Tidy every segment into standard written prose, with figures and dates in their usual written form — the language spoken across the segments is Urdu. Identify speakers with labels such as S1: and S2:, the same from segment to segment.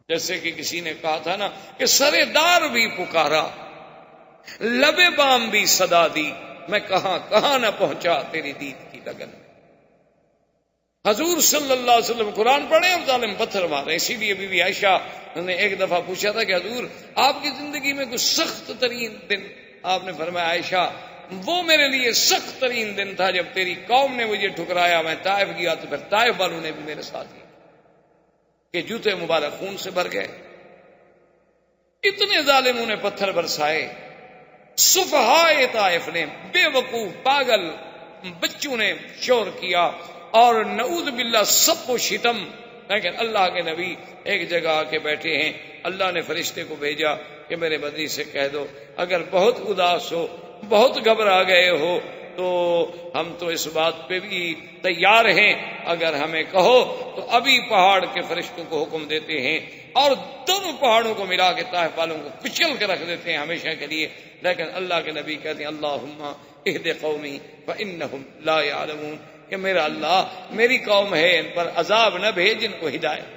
S1: جیسے کہ کسی نے کہا تھا نا کہ سرے دار بھی پکارا، لبے بام بھی صدا دی، میں کہاں کہاں نہ پہنچا تیری دید کی لگن۔ حضور صلی اللہ علیہ وسلم قرآن پڑھے اور ظالم پتھر مارے۔ اسی لیے بی بی عائشہ نے ایک دفعہ پوچھا تھا کہ حضور آپ کی زندگی میں کوئی سخت ترین دن؟ آپ نے فرمایا عائشہ وہ میرے لیے سخت ترین دن تھا جب تیری قوم نے مجھے ٹھکرایا، میں طائف گیا تو پھر طائف والوں نے بھی میرے ساتھ کیا کہ جوتے مبارک خون سے بھر گئے۔ اتنے ظالموں نے پتھر برسائے، سفہائے طائف نے، بے وقوف پاگل بچوں نے شور کیا، اور نعوذ باللہ سب و شتم۔ لیکن اللہ کے نبی ایک جگہ آ کے بیٹھے ہیں، اللہ نے فرشتے کو بھیجا کہ میرے بدی سے کہہ دو اگر بہت اداس ہو، بہت گھبرا گئے ہو تو ہم تو اس بات پہ بھی تیار ہیں، اگر ہمیں کہو تو ابھی پہاڑ کے فرشتوں کو حکم دیتے ہیں اور دونوں پہاڑوں کو ملا کے طائف والوں کو کچل کے رکھ دیتے ہیں ہمیشہ کے لیے۔ لیکن اللہ کے نبی کہتے ہیں اللہم اہد قومی فانہم لا یعلمون، کہ میرا اللہ میری قوم ہے ان پر عذاب نہ بھیج، ان کو ہدایت۔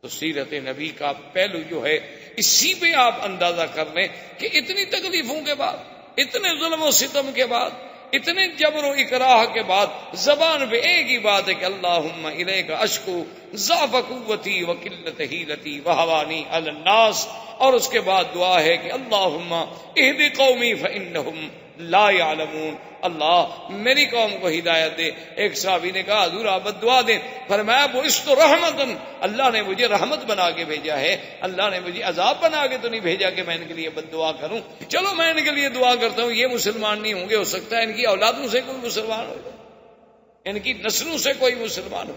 S1: تو سیرت نبی کا پہلو جو ہے اسی پہ آپ اندازہ کر لیں کہ اتنی تکلیفوں کے بعد، اتنے ظلم و ستم کے بعد، اتنے جبر و اکراہ کے بعد زبان پہ ایک ہی بات ہے کہ اللہم الیک اشکو ضعف قوتی وقلت حیلتی وہوانی علی الناس، اور اس کے بعد دعا ہے کہ اللہم اہد قومی فانہم لا یعلمون، اللہ میری قوم کو ہدایت دے۔ ایک صحابی نے کہا حضور آپ دعا دیں، فرمایا وہ اس تو رحمتن، اللہ نے مجھے رحمت بنا کے بھیجا ہے، اللہ نے مجھے عذاب بنا کے تو نہیں بھیجا کہ میں ان کے لیے بد دعا کروں۔ چلو میں ان کے لیے دعا کرتا ہوں، یہ مسلمان نہیں ہوں گے، ہو سکتا ہے ان کی اولادوں سے کوئی مسلمان ہو، ان کی نسلوں سے کوئی مسلمان ہو۔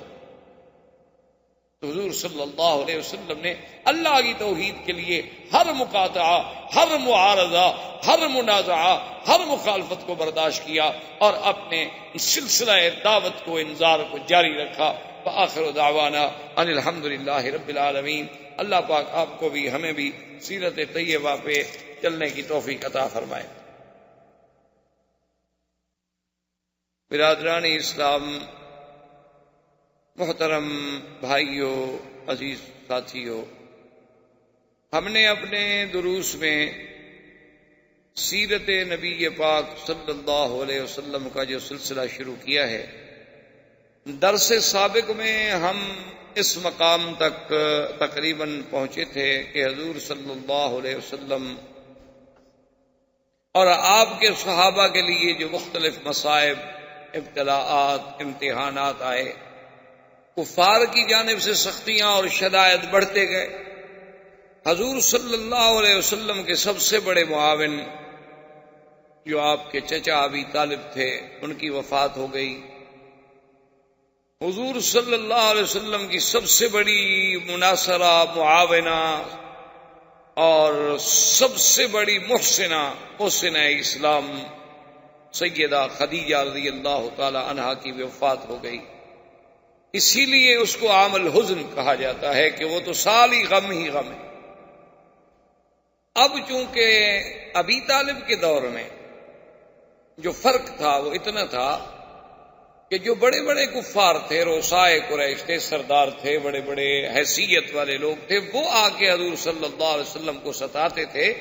S1: تو حضور صلی اللہ علیہ وسلم نے اللہ کی توحید کے لیے ہر مقاطعہ، ہر معارضہ، ہر منازعہ، ہر مخالفت کو برداشت کیا اور اپنے سلسلہ دعوت کو، انذار کو جاری رکھا۔ وآخر دعوانا ان الحمدللہ رب العالمین۔ اللہ پاک آپ کو بھی ہمیں بھی سیرت طیبہ پہ چلنے کی توفیق عطا فرمائے۔ برادران اسلام، محترم بھائیوں، عزیز ساتھیوں، ہم نے اپنے دروس میں سیرت نبی پاک صلی اللہ علیہ وسلم کا جو سلسلہ شروع کیا ہے، درس سابق میں ہم اس مقام تک تقریباً پہنچے تھے کہ حضور صلی اللہ علیہ وسلم اور آپ کے صحابہ کے لیے جو مختلف مصائب، ابتلاءات، امتحانات آئے، کفار کی جانب سے سختیاں اور شدائد بڑھتے گئے۔ حضور صلی اللہ علیہ وسلم کے سب سے بڑے معاون جو آپ کے چچا ابی طالب تھے، ان کی وفات ہو گئی۔ حضور صلی اللہ علیہ وسلم کی سب سے بڑی مناصرہ، معاونہ اور سب سے بڑی محسنہ اسلام سیدہ خدیجہ رضی اللہ تعالی عنہا کی وفات ہو گئی۔ اسی لیے اس کو عام الحزن کہا جاتا ہے کہ وہ تو سال ہی غم ہے۔ اب چونکہ ابی طالب کے دور میں جو فرق تھا وہ اتنا تھا کہ جو بڑے بڑے کفار تھے، رؤسائے قریش تھے، سردار تھے، بڑے بڑے حیثیت والے لوگ تھے، وہ آ کے حضور صلی اللہ علیہ وسلم کو ستاتے تھے،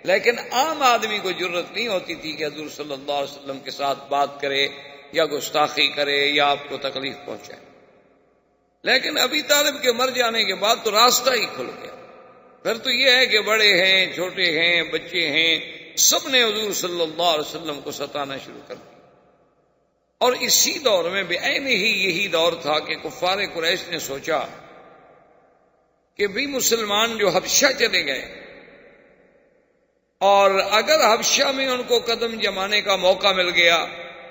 S1: لیکن عام آدمی کو جرت نہیں ہوتی تھی کہ حضور صلی اللہ علیہ وسلم کے ساتھ بات کرے یا گستاخی کرے یا آپ کو تکلیف پہنچائے۔ لیکن ابی طالب کے مر جانے کے بعد تو راستہ ہی کھل گیا۔ پھر تو یہ ہے کہ بڑے ہیں، چھوٹے ہیں، بچے ہیں، سب نے حضور صلی اللہ علیہ وسلم کو ستانا شروع کر دیا۔ اور اسی دور میں بعین ہی یہی دور تھا کہ کفار قریش نے سوچا کہ بھی مسلمان جو حبشہ چلے گئے اور اگر حبشہ میں ان کو قدم جمانے کا موقع مل گیا،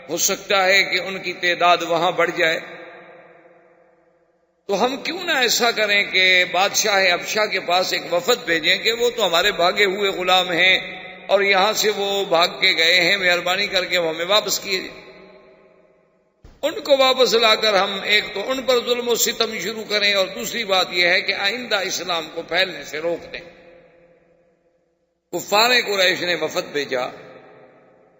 S1: ہو سکتا ہے کہ ان کی تعداد وہاں بڑھ جائے، تو ہم کیوں نہ ایسا کریں کہ بادشاہ حبشہ کے پاس ایک وفد بھیجیں کہ وہ تو ہمارے بھاگے ہوئے غلام ہیں اور یہاں سے وہ بھاگ کے گئے ہیں، مہربانی کر کے وہ ہمیں واپس کیے جائیں۔ ان کو واپس لا کر ہم ایک تو ان پر ظلم و ستم شروع کریں اور دوسری بات یہ ہے کہ آئندہ اسلام کو پھیلنے سے روک دیں۔ کفار قریش نے وفد بھیجا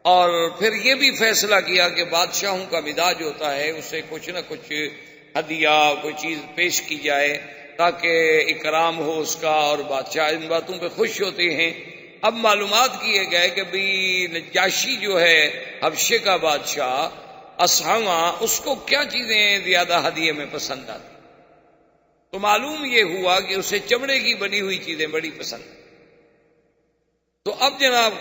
S1: اور پھر یہ بھی فیصلہ کیا کہ بادشاہوں کا مزاج ہوتا ہے، اسے کچھ نہ کچھ ہدیہ، کوئی چیز پیش کی جائے تاکہ اکرام ہو اس کا، اور بادشاہ ان باتوں پہ خوش ہوتے ہیں۔ اب معلومات کیے گئے کہ بھی نجاشی جو ہے حبشے کا بادشاہ اصحمہ، اس کو کیا چیزیں زیادہ ہدیے میں پسند آتی، تو معلوم یہ ہوا کہ اسے چمڑے کی بنی ہوئی چیزیں بڑی پسند ہیں۔ تو اب جناب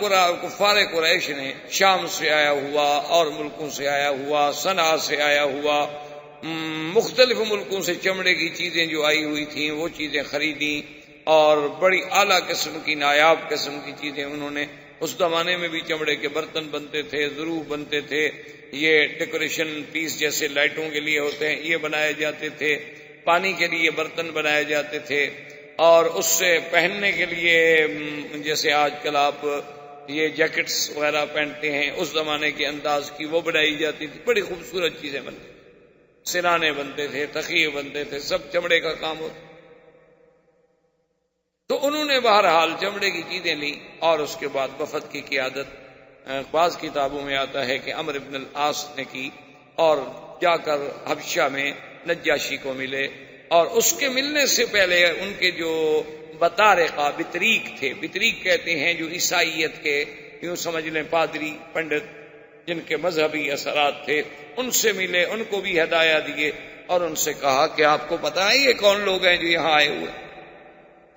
S1: کفار قریش نے شام سے آیا ہوا اور ملکوں سے آیا ہوا، صنعاء سے آیا ہوا، مختلف ملکوں سے چمڑے کی چیزیں جو آئی ہوئی تھیں وہ چیزیں خریدیں، اور بڑی اعلیٰ قسم کی نایاب قسم کی چیزیں انہوں نے۔ اس زمانے میں بھی چمڑے کے برتن بنتے تھے، ظروف بنتے تھے، یہ ڈیکوریشن پیس جیسے لائٹوں کے لیے ہوتے ہیں یہ بنائے جاتے تھے، پانی کے لیے برتن بنائے جاتے تھے، اور اس سے پہننے کے لیے جیسے آج کل آپ یہ جیکٹس وغیرہ پہنتے ہیں اس زمانے کے انداز کی وہ بنائی جاتی تھی، بڑی خوبصورت چیزیں بنتی تھیں، سرانے بنتے تھے، تخیے بنتے تھے، سب چمڑے کا کام ہوتا۔ تو انہوں نے بہرحال چمڑے کی چیزیں لی، اور اس کے بعد وفد کی قیادت بعض کتابوں میں آتا ہے کہ عمرو بن العاص نے کی، اور جا کر حبشہ میں نجاشی کو ملے، اور اس کے ملنے سے پہلے ان کے جو بطارقہ بطریق تھے، بطریق کہتے ہیں جو عیسائیت کے یوں سمجھ لیں پادری پنڈت جن کے مذہبی اثرات تھے، ان سے ملے، ان کو بھی ہدایہ دیے، اور ان سے کہا کہ آپ کو پتہ ہے یہ کون لوگ ہیں جو یہاں آئے ہوئے،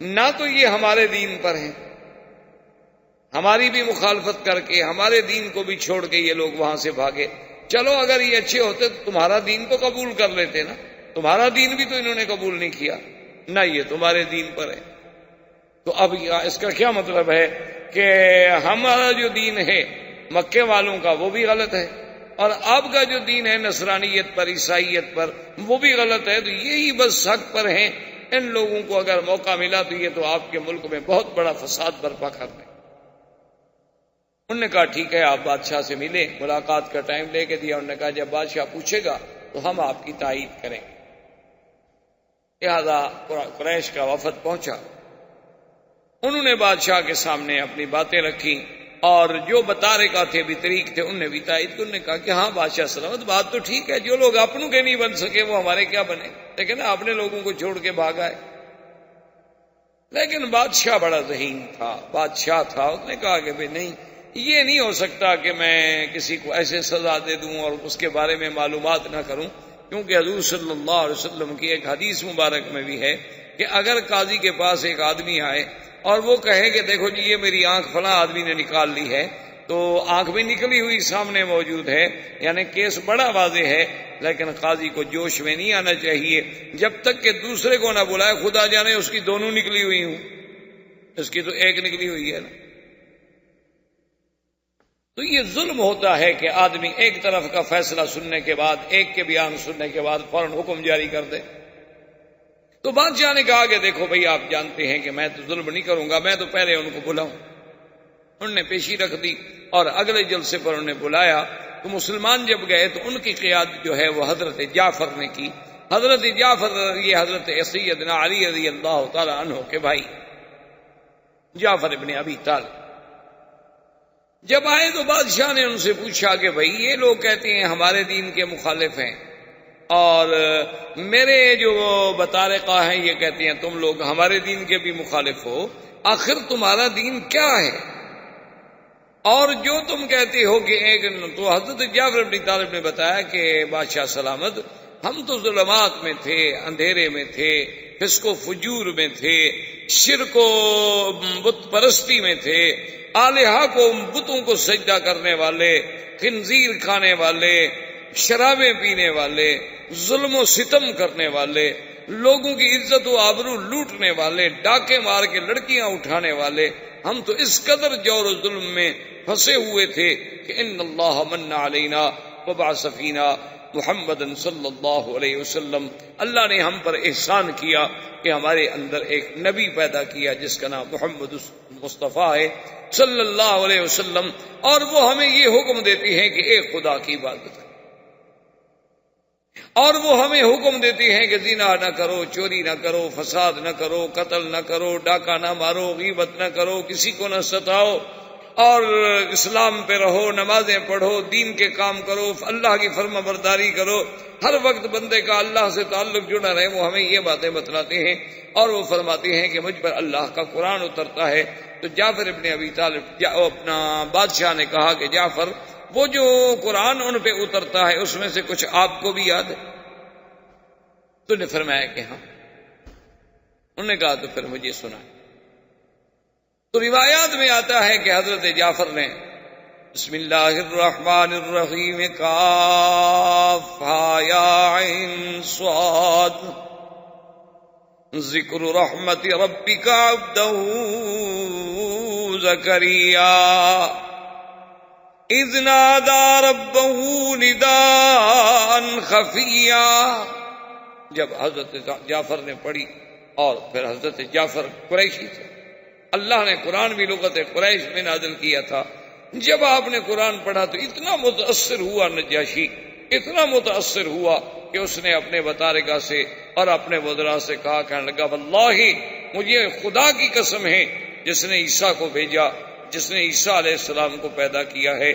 S1: نہ تو یہ ہمارے دین پر ہیں، ہماری بھی مخالفت کر کے ہمارے دین کو بھی چھوڑ کے یہ لوگ وہاں سے بھاگے، چلو اگر یہ اچھے ہوتے تو تمہارا دین تو قبول کر لیتے نا، تمہارا دین بھی تو انہوں نے قبول نہیں کیا، نہ یہ تمہارے دین پر ہے۔ تو اب اس کا کیا مطلب ہے کہ ہمارا جو دین ہے مکے والوں کا وہ بھی غلط ہے، اور آپ کا جو دین ہے نصرانیت پر، عیسائیت پر، وہ بھی غلط ہے، تو یہی بس حق پر ہیں، ان لوگوں کو اگر موقع ملا تو یہ تو آپ کے ملک میں بہت بڑا فساد برپا کر دیں۔ انہوں نے کہا ٹھیک ہے، آپ بادشاہ سے ملیں، ملاقات کا ٹائم لے کے دیا، انہوں نے کہا جب بادشاہ پوچھے گا تو ہم آپ کی تائید کریں گے۔ لہذا قریش کا وفد پہنچا، انہوں نے بادشاہ کے سامنے اپنی باتیں رکھی، اور جو بطارقہ تھے بطریق تھے انہوں نے بھی تائید کی، انہوں نے کہا کہ ہاں بادشاہ سلامت، بات تو ٹھیک ہے، جو لوگ اپنوں کے نہیں بن سکے وہ ہمارے کیا بنے، لیکن اپنے لوگوں کو چھوڑ کے بھاگا ہے۔ لیکن بادشاہ بڑا ذہین تھا، بادشاہ تھا، اس نے کہا کہ بھئی نہیں، یہ نہیں ہو سکتا کہ میں کسی کو ایسے سزا دے دوں اور اس کے بارے میں معلومات نہ کروں، کیونکہ حضور صلی اللہ علیہ وسلم کی ایک حدیث مبارک میں بھی ہے کہ اگر قاضی کے پاس ایک آدمی آئے اور وہ کہے کہ دیکھو جی یہ میری آنکھ فلاں آدمی نے نکال لی ہے، تو آنکھ بھی نکلی ہوئی سامنے موجود ہے، یعنی کیس بڑا واضح ہے، لیکن قاضی کو جوش میں نہیں آنا چاہیے جب تک کہ دوسرے کو نہ بلائے، خدا جانے اس کی دونوں نکلی ہوئی ہوں، اس کی تو ایک نکلی ہوئی ہے نا۔ تو یہ ظلم ہوتا ہے کہ آدمی ایک طرف کا فیصلہ سننے کے بعد، ایک کے بیان سننے کے بعد فوراً حکم جاری کر دے۔ تو بادشاہ نے کہا کہ دیکھو بھئی آپ جانتے ہیں کہ میں تو ظلم نہیں کروں گا، میں تو پہلے ان کو بلاؤں۔ انہوں نے پیشی رکھ دی، اور اگلے جلسے پر انہوں نے بلایا، تو مسلمان جب گئے تو ان کی قیادت جو ہے وہ حضرت جعفر نے کی۔ حضرت جعفر یہ حضرت سیدنا علی رضی اللہ تعالی عنہ کے بھائی جعفر ابن ابی طالب جب آئے تو بادشاہ نے ان سے پوچھا کہ بھئی یہ لوگ کہتے ہیں ہمارے دین کے مخالف ہیں، اور میرے جو بطارقہ ہیں یہ کہتے ہیں تم لوگ ہمارے دین کے بھی مخالف ہو، آخر تمہارا دین کیا ہے؟ اور جو تم کہتے ہو کہ ایک، تو حضرت جعفر بن طالب نے بتایا کہ بادشاہ سلامت، ہم تو ظلمات میں تھے، اندھیرے میں تھے، فسق و فجور میں تھے، شرک و بت پرستی میں تھے، آلہہ کو، بتوں کو سجدہ کرنے والے، خنزیر کھانے والے، شرابیں پینے والے، ظلم و ستم کرنے والے، لوگوں کی عزت و آبرو لوٹنے والے، ڈاکے مار کے لڑکیاں اٹھانے والے، ہم تو اس قدر جور و ظلم میں پھنسے ہوئے تھے کہ ان اللہ من علینا وبعث فینا محمد صلی اللہ علیہ وسلم، اللہ نے ہم پر احسان کیا کہ ہمارے اندر ایک نبی پیدا کیا جس کا نام محمد مصطفیٰ ہے صلی اللہ علیہ وسلم، اور وہ ہمیں یہ حکم دیتے ہیں کہ ایک خدا کی عبادت کریں، اور وہ ہمیں حکم دیتے ہیں کہ زنا نہ کرو، چوری نہ کرو، فساد نہ کرو، قتل نہ کرو، ڈاکہ نہ مارو، غیبت نہ کرو، کسی کو نہ ستاؤ، اور اسلام پہ رہو، نمازیں پڑھو، دین کے کام کرو، اللہ کی فرما برداری کرو، ہر وقت بندے کا اللہ سے تعلق جڑا رہے، وہ ہمیں یہ باتیں بتلاتے ہیں اور وہ فرماتے ہیں کہ مجھ پر اللہ کا قرآن اترتا ہے۔ تو جعفر ابن ابی طالب اپنا بادشاہ نے کہا کہ جعفر، وہ جو قرآن ان پہ اترتا ہے اس میں سے کچھ آپ کو بھی یاد ہے؟ تو نے فرمایا کہ ہاں۔ انہوں نے کہا تو پھر مجھے سنا۔ تو روایات میں آتا ہے کہ حضرت جعفر نے بسم اللہ الرحمن الرحیم کاف ہا یا عین صاد ذکر رحمت ربک عبدہ زکریا اذ نادى ربه نداء خفیا۔ جب حضرت جعفر نے پڑھی، اور پھر حضرت جعفر قریشی تھے، اللہ نے قرآن بھی لغت قریش میں نازل کیا تھا۔ جب آپ نے قرآن پڑھا تو اتنا متاثر ہوا نجاشی، اتنا متاثر ہوا کہ اس نے اپنے بطارکہ سے اور اپنے وزراء سے کہا، کہنے لگا واللہ مجھے خدا کی قسم ہے جس نے عیسیٰ کو بھیجا، جس نے عیسیٰ علیہ السلام کو پیدا کیا ہے،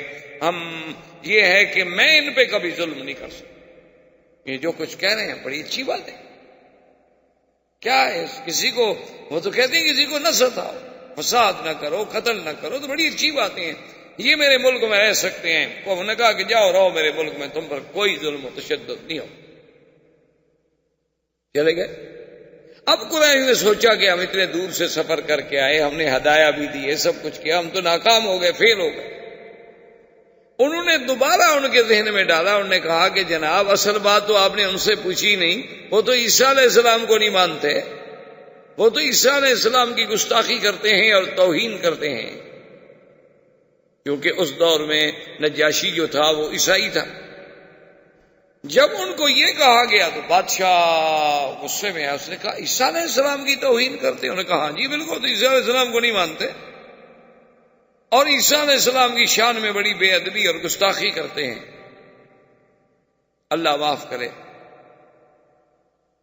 S1: یہ ہے کہ میں ان پہ کبھی ظلم نہیں کر سکتا۔ یہ جو کچھ کہہ رہے ہیں بڑی اچھی بات ہے۔ کیا ہے کسی کو، وہ تو کہتے ہیں کسی کو نہ ستاؤ، فساد نہ کرو، قتل نہ کرو، تو بڑی اچھی باتیں ہیں۔ یہ میرے ملک میں رہ سکتے ہیں، انہوں نے کہا کہ جاؤ رہو میرے ملک میں، تم پر کوئی ظلم و تشدد نہیں ہو۔ چلے گئے۔ اب قریش نے سوچا کہ ہم اتنے دور سے سفر کر کے آئے، ہم نے ہدایہ بھی دی، سب کچھ کیا، ہم تو ناکام ہو گئے، فیل ہو گئے۔ انہوں نے دوبارہ ان کے ذہن میں ڈالا، انہوں نے کہا کہ جناب اصل بات تو آپ نے ان سے پوچھی نہیں، وہ تو عیسیٰ علیہ السلام کو نہیں مانتے، وہ تو عیسیٰ علیہ السلام کی گستاخی کرتے ہیں اور توہین کرتے ہیں، کیونکہ اس دور میں نجاشی جو تھا وہ عیسائی تھا۔ جب ان کو یہ کہا گیا تو بادشاہ غصے میں ہے، اس نے کہا عیسیٰ علیہ السلام کی توہین کرتے ہیں؟ انہوں نے کہا ہاں جی بالکل، تو عیسیٰ علیہ السلام کو نہیں مانتے اور عیسیٰ علیہ السلام کی شان میں بڑی بے ادبی اور گستاخی کرتے ہیں، اللہ معاف کرے۔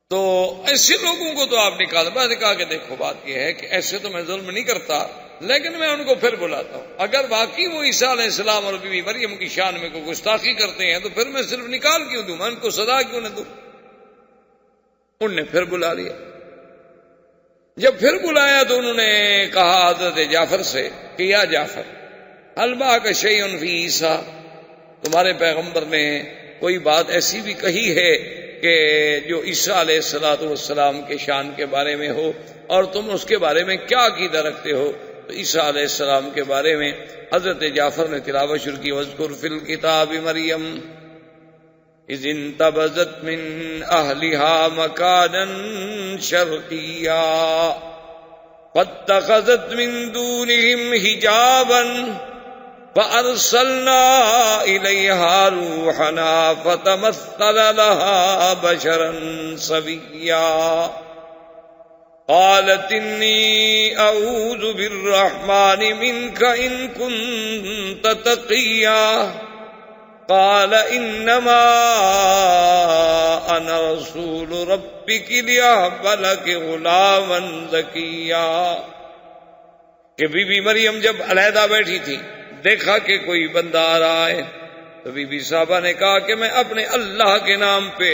S1: تو ایسے لوگوں کو تو آپ نکال۔ میں نے کہا کہ دیکھو بات یہ ہے کہ ایسے تو میں ظلم نہیں کرتا، لیکن میں ان کو پھر بلاتا ہوں، اگر واقعی وہ عیسیٰ علیہ السلام اور بی بی مریم کی شان میں کوئی گستاخی کرتے ہیں تو پھر میں صرف نکال کیوں دوں، میں ان کو سزا کیوں نہ دوں؟ ان نے پھر بلا لیا۔ جب پھر بلایا تو انہوں نے کہا حضرت جعفر سے کہ یا جعفر هل معك شيء في عیسیٰ، تمہارے پیغمبر نے کوئی بات ایسی بھی کہی ہے کہ جو عیسیٰ علیہ السلام کے شان کے بارے میں ہو، اور تم اس کے بارے میں کیا عقیدہ رکھتے ہو؟ تو عیسیٰ علیہ السلام کے بارے میں حضرت جعفر نے تلاوت شروع کی، وَاذْكُرْ فِي الْكِتَابِ مَرْيَمَ اِذِ انْتَبَذَتْ مِنْ أَهْلِهَا مَكَانًا شَرْقِيًّا فَاتَّخَذَتْ مِنْ دُونِهِمْ حِجَابًا فَأَرْسَلْنَا إِلَيْهَا رُوحَنَا فَتَمَثَّلَ لَهَا بَشَرًا سَوِيًّا قالت انی اعوذ بالرحمن منک ان کنت تقیا قال انما انا رسول ربک لیہب لک غلاما زکیا۔ کہ بی بی مریم جب علیحدہ بیٹھی تھی، دیکھا کہ کوئی بندہ آ رہا ہے، تو بی بی صاحبہ نے کہا کہ میں اپنے اللہ کے نام پہ،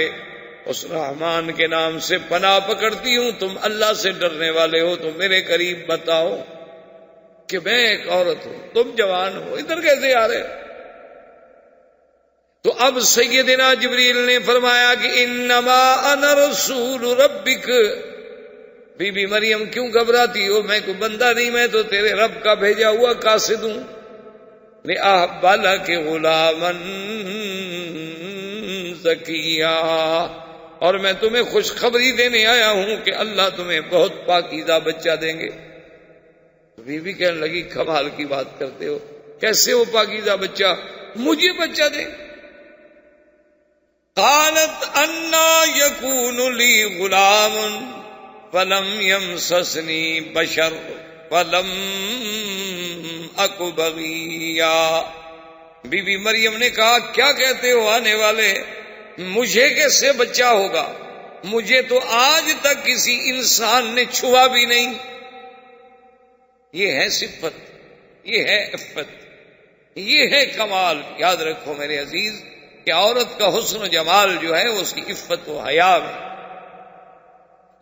S1: اس رحمان کے نام سے پناہ پکڑتی ہوں، تم اللہ سے ڈرنے والے ہو تو میرے قریب بتاؤ کہ میں ایک عورت ہوں، تم جوان ہو، ادھر کیسے آ رہے؟ تو اب سیدنا جبریل نے فرمایا کہ انما انا رسول ربک۔ بی بی مریم کیوں گھبراتی ہو؟ میں کوئی بندہ نہیں، میں تو تیرے رب کا بھیجا ہوا قاصد ہوں، لِأَحْبَ لَكِ غُلَامًا زَكِيًّا، اور میں تمہیں خوشخبری دینے آیا ہوں کہ اللہ تمہیں بہت پاکیزہ بچہ دیں گے۔ بی بی کہنے لگی کمال کی بات کرتے ہو، کیسے وہ پاکیزہ بچہ مجھے بچہ دیں؟ قالت انا یکون لی غلام فلم یمسسنی بشر ولم اک بغیا۔ بی بی مریم نے کہا کیا کہتے ہو آنے والے، مجھے کیسے بچہ ہوگا؟ مجھے تو آج تک کسی انسان نے چھوا بھی نہیں۔ یہ ہے صفت یہ ہے عفت، یہ ہے کمال. یاد رکھو میرے عزیز کہ عورت کا حسن و جمال جو ہے وہ اس کی عفت و حیا میں.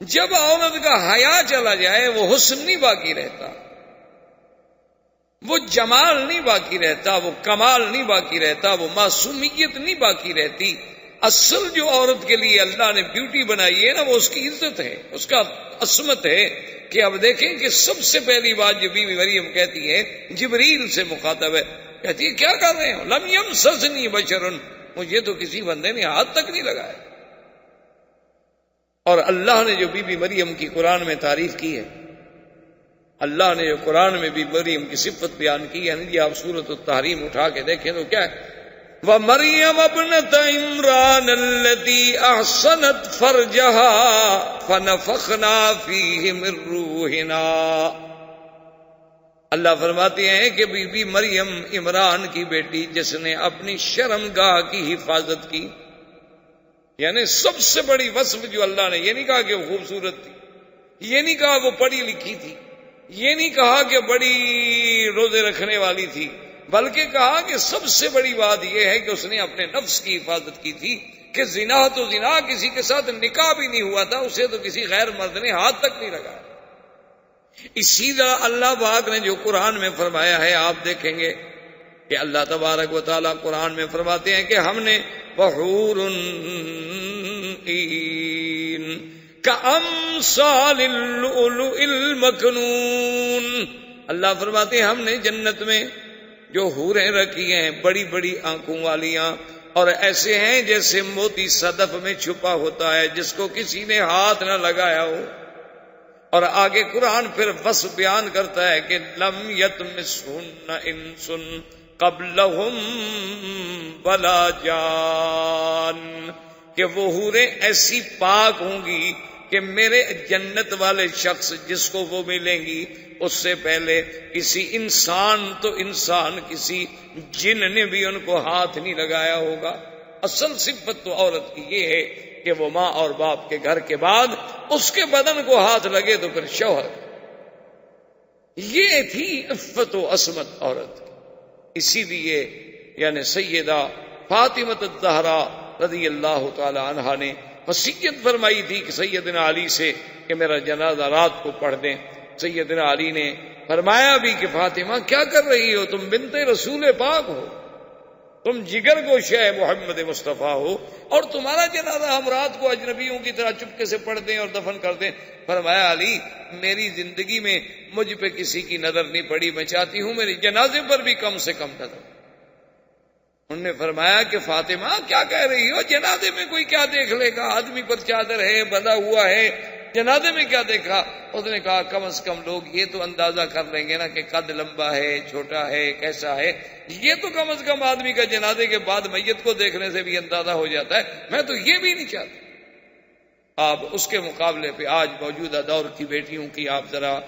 S1: جب عورت کا حیا چلا جائے وہ حسن نہیں باقی رہتا، وہ جمال نہیں باقی رہتا، وہ کمال نہیں باقی رہتا، وہ معصومیت نہیں باقی رہتی. اصل جو عورت کے لیے اللہ نے بیوٹی بنائی ہے نا، وہ اس کی عزت ہے، اس کا عصمت ہے. کہ اب دیکھیں کہ سب سے پہلی بات جو بیوی مریم کہتی ہے، جبریل سے مخاطب ہے، کہتی ہے کیا کر رہے ہو؟ لم یمسسنی بشر، مجھے تو کسی بندے نے ہاتھ تک نہیں لگایا. اور اللہ نے جو بی بی مریم کی قرآن میں تعریف کی ہے، اللہ نے جو قرآن میں بی مریم کی صفت بیان کی ہے، جی آپ سورۃ التحریم اٹھا کے دیکھیں تو کیا ہے؟ وَمَرْيَمَ ابْنَتَ عِمْرَانَ الَّتِي أَحْصَنَتْ فَرْجَهَا فَنَفَخْنَا فِيهِ مِن رُّوحِنَا. اللہ فرماتے ہیں کہ بی بی مریم عمران کی بیٹی جس نے اپنی شرمگاہ کی حفاظت کی، یعنی سب سے بڑی وصف جو اللہ نے، یہ نہیں کہا کہ وہ خوبصورت تھی، یہ نہیں کہا وہ پڑھی لکھی تھی، یہ نہیں کہا کہ بڑی روزے رکھنے والی تھی، بلکہ کہا کہ سب سے بڑی بات یہ ہے کہ اس نے اپنے نفس کی حفاظت کی تھی. کہ زنا تو زنا، کسی کے ساتھ نکاح بھی نہیں ہوا تھا، اسے تو کسی غیر مرد نے ہاتھ تک نہیں لگایا. اسی طرح اللہ پاک نے جو قرآن میں فرمایا ہے، آپ دیکھیں گے کہ اللہ تبارک و تعالیٰ قرآن میں فرماتے ہیں کہ ہم نے وحور عین کامثال اللؤلؤ المکنون، اللہ فرماتے ہیں ہم نے جنت میں جو حوریں رکھی ہیں بڑی بڑی آنکھوں والیاں، اور ایسے ہیں جیسے موتی صدف میں چھپا ہوتا ہے جس کو کسی نے ہاتھ نہ لگایا ہو. اور آگے قرآن پھر وصف بیان کرتا ہے کہ لم یطمثہن انس قبلہم ولا جان، کہ وہ حوریں ایسی پاک ہوں گی کہ میرے جنت والے شخص جس کو وہ ملیں گی اس سے پہلے کسی انسان تو انسان، کسی جن نے بھی ان کو ہاتھ نہیں لگایا ہوگا. اصل صفت تو عورت کی یہ ہے کہ وہ ماں اور باپ کے گھر کے بعد اس کے بدن کو ہاتھ لگے تو پھر شوہر. یہ تھی عفت و عصمت عورت کی. اسی لیے یعنی سیدہ فاطمہ الزہرا رضی اللہ تعالی عنہا نے وصیت فرمائی تھی کہ سیدنا علی سے کہ میرا جنازہ رات کو پڑھ دیں. سیدنا علی نے فرمایا بھی کہ فاطمہ کیا کر رہی ہو؟ تم بنت رسول پاک ہو، تم جگر گوشہ محمد مصطفیٰ ہو، اور تمہارا جنازہ ہم رات کو اجنبیوں کی طرح چپکے سے پڑھ دیں اور دفن کر دیں. فرمایا علی میری زندگی میں مجھ پہ کسی کی نظر نہیں پڑی، میں چاہتی ہوں میرے جنازے پر بھی کم سے کم نظر. انہوں نے فرمایا کہ فاطمہ کیا کہہ رہی ہو؟ جنازے میں کوئی کیا دیکھ لے گا؟ آدمی پر چادر ہے، بندھا ہوا ہے، جنازے میں کیا دیکھا؟ اس نے کہا کم از کم لوگ یہ تو اندازہ کر لیں گے نا کہ قد لمبا ہے، چھوٹا ہے، کیسا ہے. یہ تو کم از کم آدمی کا جنازے کے بعد میت کو دیکھنے سے بھی اندازہ ہو جاتا ہے. میں تو یہ بھی نہیں چاہتا. آپ اس کے مقابلے پہ آج موجودہ دور کی بیٹیوں کی آپ ذرا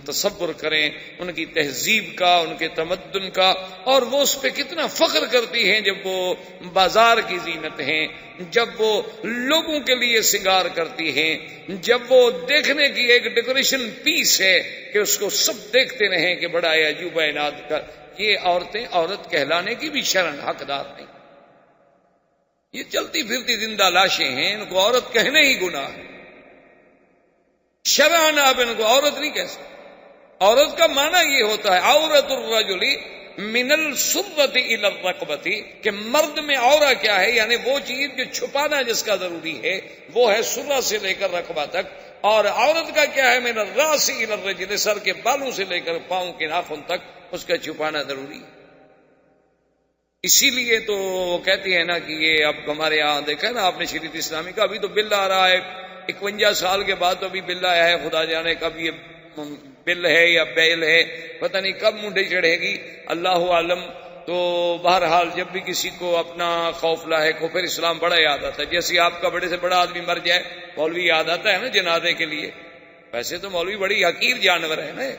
S1: تصور کریں، ان کی تہذیب کا، ان کے تمدن کا، اور وہ اس پہ کتنا فخر کرتی ہیں جب وہ بازار کی زینت ہیں، جب وہ لوگوں کے لیے سنگار کرتی ہیں، جب وہ دیکھنے کی ایک ڈیکوریشن پیس ہے کہ اس کو سب دیکھتے رہیں کہ بڑا عجوبہ عناد کا. یہ عورتیں عورت کہلانے کی بھی شرن حقدار نہیں. یہ چلتی پھرتی زندہ لاشیں ہیں، ان کو عورت کہنے ہی گناہ ہے. شرعاً آپ ان کو عورت نہیں کہہ سکتے. عورت کا معنی یہ ہوتا ہے عورت الرجل من السرۃ الی الرکبۃ، کہ مرد میں عورت کیا ہے، یعنی وہ چیز جو چھپانا جس کا ضروری ہے وہ ہے سرہ سے لے کر رقبہ تک، اور عورت کا کیا ہے من الراس الی الرجل، سر کے بالوں سے لے کر پاؤں کے ناخن تک اس کا چھپانا ضروری ہے. اسی لیے تو وہ کہتی ہے نا کہ یہ اب ہمارے یہاں دیکھا نا آپ نے شریعت اسلامی کا، ابھی تو بل آ رہا ہے 51 سال کے بعد، تو ابھی بل آیا ہے، خدا جانے کب یہ بل ہے یا بیل ہے، پتہ نہیں کب منڈے چڑھے گی، اللہ عالم. تو بہرحال جب بھی کسی کو اپنا خوف لاحق ہو پھر اسلام بڑا یاد آتا ہے. جیسے آپ کا بڑے سے بڑا آدمی مر جائے مولوی یاد آتا ہے نا جنازے کے لیے. ویسے تو مولوی بڑی حقیر جانور ہے نا،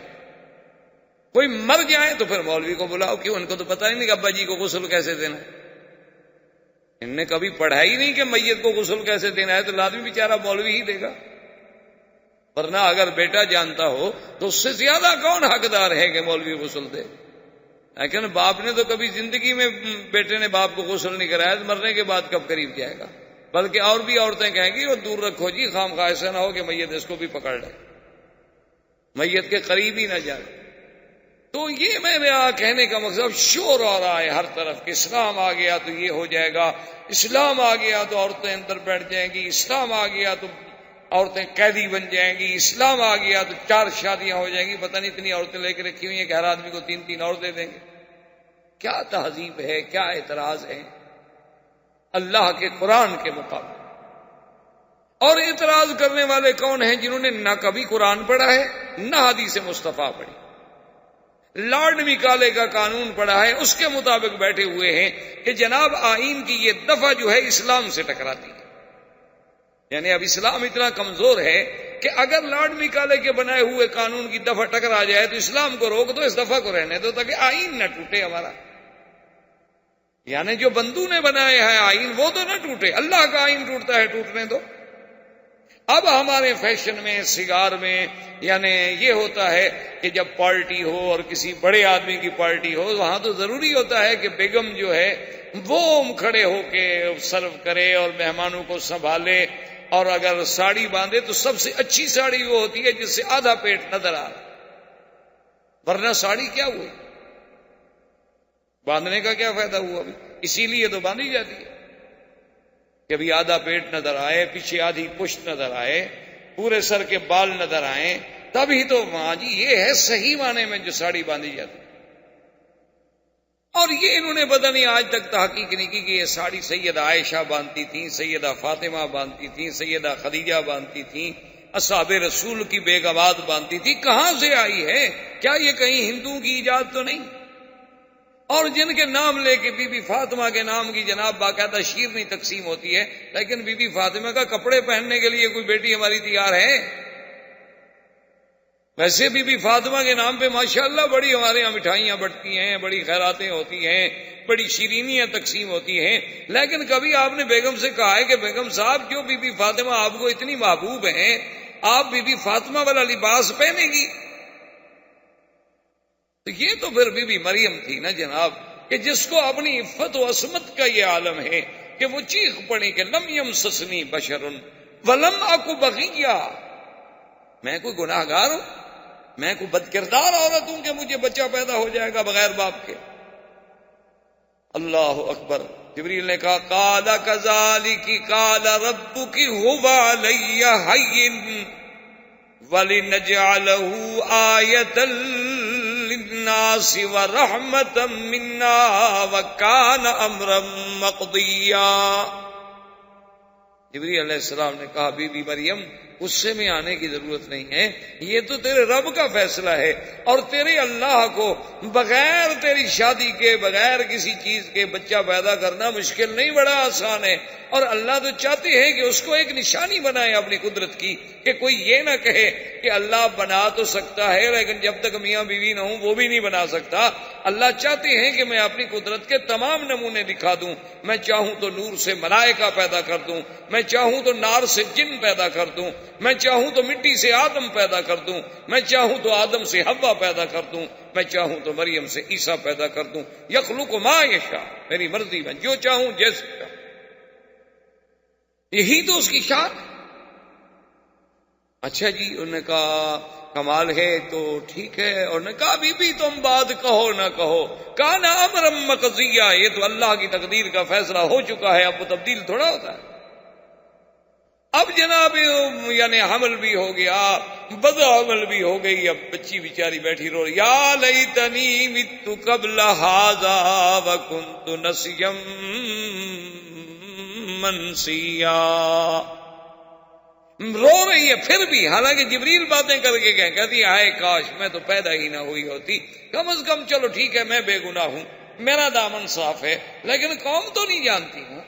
S1: کوئی مر جائے تو پھر مولوی کو بلاؤ. کیوں؟ ان کو تو پتہ ہی نہیں کہ ابا جی کو غسل کیسے دینا ہے. ان نے کبھی پڑھا ہی نہیں کہ میت کو غسل کیسے دینا ہے، تو لازمی بیچارہ مولوی ہی دے گا. ورنہ اگر بیٹا جانتا ہو تو اس سے زیادہ کون حقدار ہے کہ مولوی غسل دے؟ لیکن باپ نے تو کبھی زندگی میں بیٹے نے باپ کو غسل نہیں کرایا، تو مرنے کے بعد کب قریب جائے گا؟ بلکہ اور بھی عورتیں کہیں گی وہ دور رکھو جی، خام خواہ ایسا نہ ہو کہ میت اس کو بھی پکڑ لے، میت کے قریب ہی نہ جائے۔ تو یہ میرے کہنے کا مقصد، شور آ رہا ہے ہر طرف کہ اسلام آ گیا تو یہ ہو جائے گا، اسلام آ گیا تو عورتیں اندر بیٹھ جائیں گی، اسلام آ گیا تو عورتیں قیدی بن جائیں گی، اسلام آ گیا تو 4 شادیاں ہو جائیں گی۔ پتہ نہیں اتنی عورتیں لے کے رکھی ہوئی ہیں کہ ہر آدمی کو 3 اور دے دیں گے۔ کیا تہذیب ہے، کیا اعتراض ہے اللہ کے قرآن کے مقابلے؟ اور اعتراض کرنے والے کون ہیں؟ جنہوں نے نہ کبھی قرآن پڑھا ہے نہ حدیث مصطفیٰ پڑھی، لارڈ میکالے کا قانون پڑھا ہے، اس کے مطابق بیٹھے ہوئے ہیں کہ جناب آئین کی یہ دفعہ جو ہے اسلام سے ٹکراتی ہے۔ یعنی اب اسلام اتنا کمزور ہے کہ اگر لارڈ میکالے کے بنائے ہوئے قانون کی دفعہ ٹکرا جائے تو اسلام کو روک دو، اس دفعہ کو رہنے دو تاکہ آئین نہ ٹوٹے ہمارا۔ یعنی جو بندو نے بنایا ہے آئین وہ تو نہ ٹوٹے، اللہ کا آئین ٹوٹتا ہے، ٹوٹنے دو۔ اب ہمارے فیشن میں، سگار میں، یعنی یہ ہوتا ہے کہ جب پارٹی ہو اور کسی بڑے آدمی کی پارٹی ہو، وہاں تو ضروری ہوتا ہے کہ بیگم جو ہے وہ کھڑے ہو کے سرو کرے اور مہمانوں کو سنبھالے، اور اگر ساڑی باندھے تو سب سے اچھی ساڑی وہ ہوتی ہے جس سے آدھا پیٹ نظر آ رہا، ورنہ ساڑی کیا ہوئی؟ باندھنے کا کیا فائدہ ہوا؟ ابھی اسی لیے تو باندھی جاتی ہے کہ ابھی آدھا پیٹ نظر آئے، پیچھے آدھی پشت نظر آئے، پورے سر کے بال نظر آئیں، تبھی تو ہاں جی یہ ہے صحیح معنی میں جو ساڑی باندھی جاتی ہے۔ اور یہ انہوں نے پتہ نہیں آج تک تحقیق نہیں کی کہ یہ ساڑی سیدہ عائشہ باندھتی تھیں، سیدہ فاطمہ باندھتی تھیں، سیدہ خدیجہ باندھتی تھیں، اصحاب رسول کی بیگمات باندھتی تھی، کہاں سے آئی ہے؟ کیا یہ کہیں ہندوؤں کی ایجاد تو نہیں؟ اور جن کے نام لے کے بی بی فاطمہ کے نام کی جناب باقاعدہ شیرنی تقسیم ہوتی ہے، لیکن بی بی فاطمہ کا کپڑے پہننے کے لیے کوئی بیٹی ہماری تیار ہے؟ ویسے بی بی فاطمہ کے نام پہ ماشاءاللہ بڑی ہمارے یہاں مٹھائیاں بٹتی ہیں، بڑی خیراتیں ہوتی ہیں، بڑی شیرینیاں تقسیم ہوتی ہیں، لیکن کبھی آپ نے بیگم سے کہا ہے کہ بیگم صاحب جو بی بی فاطمہ آپ کو اتنی محبوب ہیں، آپ بی بی فاطمہ والا لباس پہنے گی؟ تو یہ تو پھر بی بی مریم تھی نا جناب، کہ جس کو اپنی عفت و عصمت کا یہ عالم ہے کہ وہ چیخ پڑی کہ لم یمسسنی بشر ولم اک بغیہ، میں کوئی گناہ گار ہوں، میں کوئی بد کردار عورت ہوں کہ مجھے بچہ پیدا ہو جائے گا بغیر باپ کے؟ اللہ اکبر۔ جبریل نے کہا قال کذالک قال ربک هو علی ہین ولنجعلہ آیۃ للناس ورحمۃ منا وکان امرا مقضیا۔ جبریل علیہ السلام نے کہا بی بی مریم غصے میں آنے کی ضرورت نہیں ہے، یہ تو تیرے رب کا فیصلہ ہے، اور تیرے اللہ کو بغیر تیری شادی کے، بغیر کسی چیز کے بچہ پیدا کرنا مشکل نہیں، بڑا آسان ہے۔ اور اللہ تو چاہتے ہیں کہ اس کو ایک نشانی بنائے اپنی قدرت کی، کہ کوئی یہ نہ کہے کہ اللہ بنا تو سکتا ہے لیکن جب تک میاں بیوی نہ ہوں وہ بھی نہیں بنا سکتا۔ اللہ چاہتے ہیں کہ میں اپنی قدرت کے تمام نمونے دکھا دوں، میں چاہوں تو نور سے ملائکہ پیدا کر دوں، میں چاہوں تو نار سے جن پیدا کر دوں، میں چاہوں تو مٹی سے آدم پیدا کر دوں، میں چاہوں تو آدم سے حوا پیدا کر دوں، میں چاہوں تو مریم سے عیسیٰ پیدا کر دوں۔ یخلق ما یشاء، میری مرضی میں جو چاہوں جیسے چاہوں، یہی تو اس کی شان۔ اچھا جی، انہوں نے کہا کمال ہے تو ٹھیک ہے، اور نے کہا بی بی تم بات کہو نہ کہو، کان امرا مقضیا، یہ تو اللہ کی تقدیر کا فیصلہ ہو چکا ہے، اب وہ تبدیل تھوڑا ہوتا ہے۔ اب جناب یعنی حمل بھی ہو گیا، بد عمل بھی ہو گئی، اب بچی بیچاری بیٹھی رو رہی، یا لیتنی مت قبل ھذا وکنت نسیا منسیا، رو رہی ہے پھر بھی، حالانکہ جبریل باتیں کر کے کہتی ہائے کاش میں تو پیدا ہی نہ ہوئی ہوتی، کم از کم چلو ٹھیک ہے میں بے گناہ ہوں، میرا دامن صاف ہے، لیکن قوم تو نہیں جانتی ہوں۔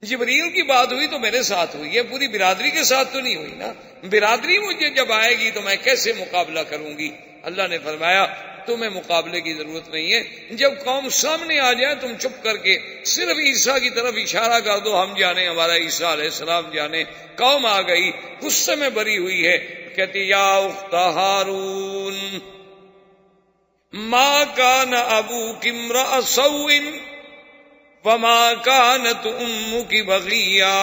S1: جبریل کی بات ہوئی تو میرے ساتھ ہوئی ہے، پوری برادری کے ساتھ تو نہیں ہوئی نا، برادری مجھے جب آئے گی تو میں کیسے مقابلہ کروں گی؟ اللہ نے فرمایا تمہیں مقابلے کی ضرورت نہیں ہے، جب قوم سامنے آ جائے تم چپ کر کے صرف عیسیٰ کی طرف اشارہ کر دو، ہم جانے ہمارا عیسیٰ علیہ السلام جانے۔ قوم آ گئی، غصے میں بری ہوئی ہے، کہتی یا اخت ہارون ما کان ابوک امرأ سوء وما کانت امک بغیا،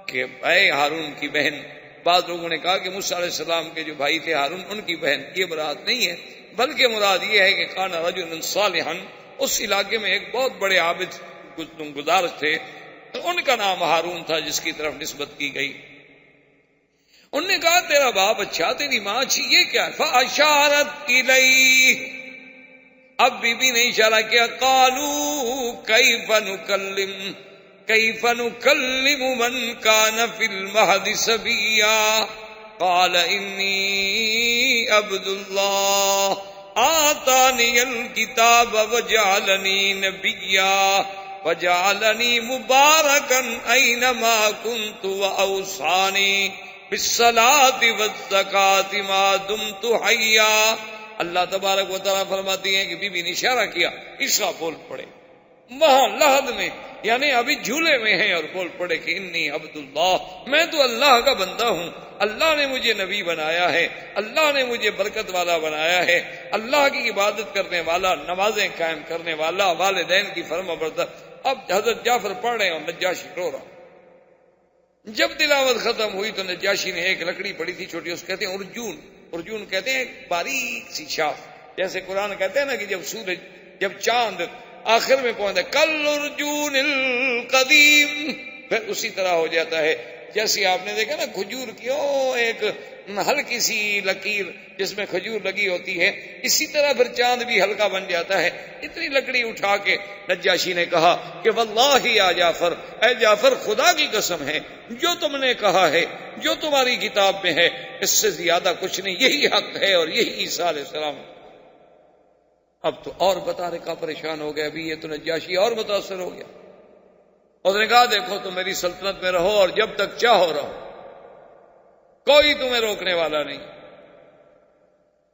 S1: کہ اے ہارون کی بہن۔ بعض لوگوں نے کہا کہ موسیٰ علیہ السلام کے جو بھائی تھے ہارون ان کی بہن، یہ مراد نہیں ہے، بلکہ مراد یہ ہے کہ کان رجل صالحا، اس علاقے میں ایک بہت بڑے عابد گزار تھے، ان کا نام ہارون تھا جس کی طرف نسبت کی گئی۔ انہوں نے کہا تیرا باپ اچھا، تیری ماں اچھی، یہ کیا؟ فاشارت الیہ، اب بی بی نے اشارہ کیا، قالوا کیف نکلم من کان فی المہد صبیا، قال انی عبد اللہ آتانی الکتاب وجعلنی نبیا وجعلنی مبارکا اینما کنت واوصانی بالصلاۃ والزکاۃ ما دمت حیا۔ اللہ تبارک و تعالیٰ فرماتی ہیں کہ بی بی نے اشارہ کیا، عیسیٰ بول پڑے وہاں لحد میں، یعنی ابھی جھولے میں ہیں، اور بول پڑے کہ انی عبداللہ، میں تو اللہ کا بندہ ہوں، اللہ نے مجھے نبی بنایا ہے، اللہ نے مجھے برکت والا بنایا ہے، اللہ کی عبادت کرنے والا، نمازیں قائم کرنے والا، والدین کی فرما بردار۔ اب حضرت جعفر پڑھ رہے ہیں اور نجاشی رو رہا۔ جب تلاوت ختم ہوئی تو نجاشی نے ایک لکڑی پڑی تھی چھوٹی، اس کہتے ہیں ارجون، ارجون کہتے ہیں ایک باریک سی شاخ، جیسے قرآن کہتے ہیں نا کہ جب چاند آخر میں پہنچتا ہے کل ارجون القدیم، پھر اسی طرح ہو جاتا ہے۔ جیسے آپ نے دیکھا نا کھجور کی ایک ہلکی سی لکیر جس میں کھجور لگی ہوتی ہے، اسی طرح پھر چاند بھی ہلکا بن جاتا ہے۔ اتنی لکڑی اٹھا کے نجاشی نے کہا کہ واللہ یا جعفر، اے جعفر خدا کی قسم ہے، جو تم نے کہا ہے، جو تمہاری کتاب میں ہے، اس سے زیادہ کچھ نہیں، یہی حق ہے اور یہی عیسیٰ علیہ السلام۔ اب تو اور بتا رکھا پریشان ہو گیا، ابھی یہ تو نجاشی اور متاثر ہو گیا۔ اس نے کہا دیکھو تم میری سلطنت میں رہو اور جب تک چاہو رہو، کوئی تمہیں روکنے والا نہیں۔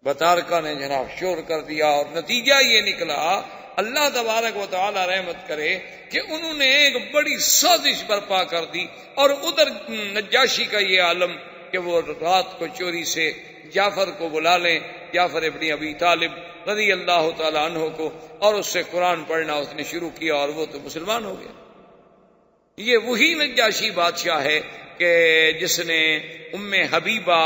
S1: بطارکہ نے جناب شور کر دیا، اور نتیجہ یہ نکلا، اللہ تبارک و تعالی رحمت کرے، کہ انہوں نے ایک بڑی سازش برپا کر دی، اور ادھر نجاشی کا یہ عالم کہ وہ رات کو چوری سے جعفر کو بلا لیں، جعفر ابن ابی طالب رضی اللہ تعالی عنہ کو، اور اس سے قرآن پڑھنا اس نے شروع کیا، اور وہ تو مسلمان ہو گیا۔ یہ وہی نجاشی بادشاہ ہے کہ جس نے ام حبیبہ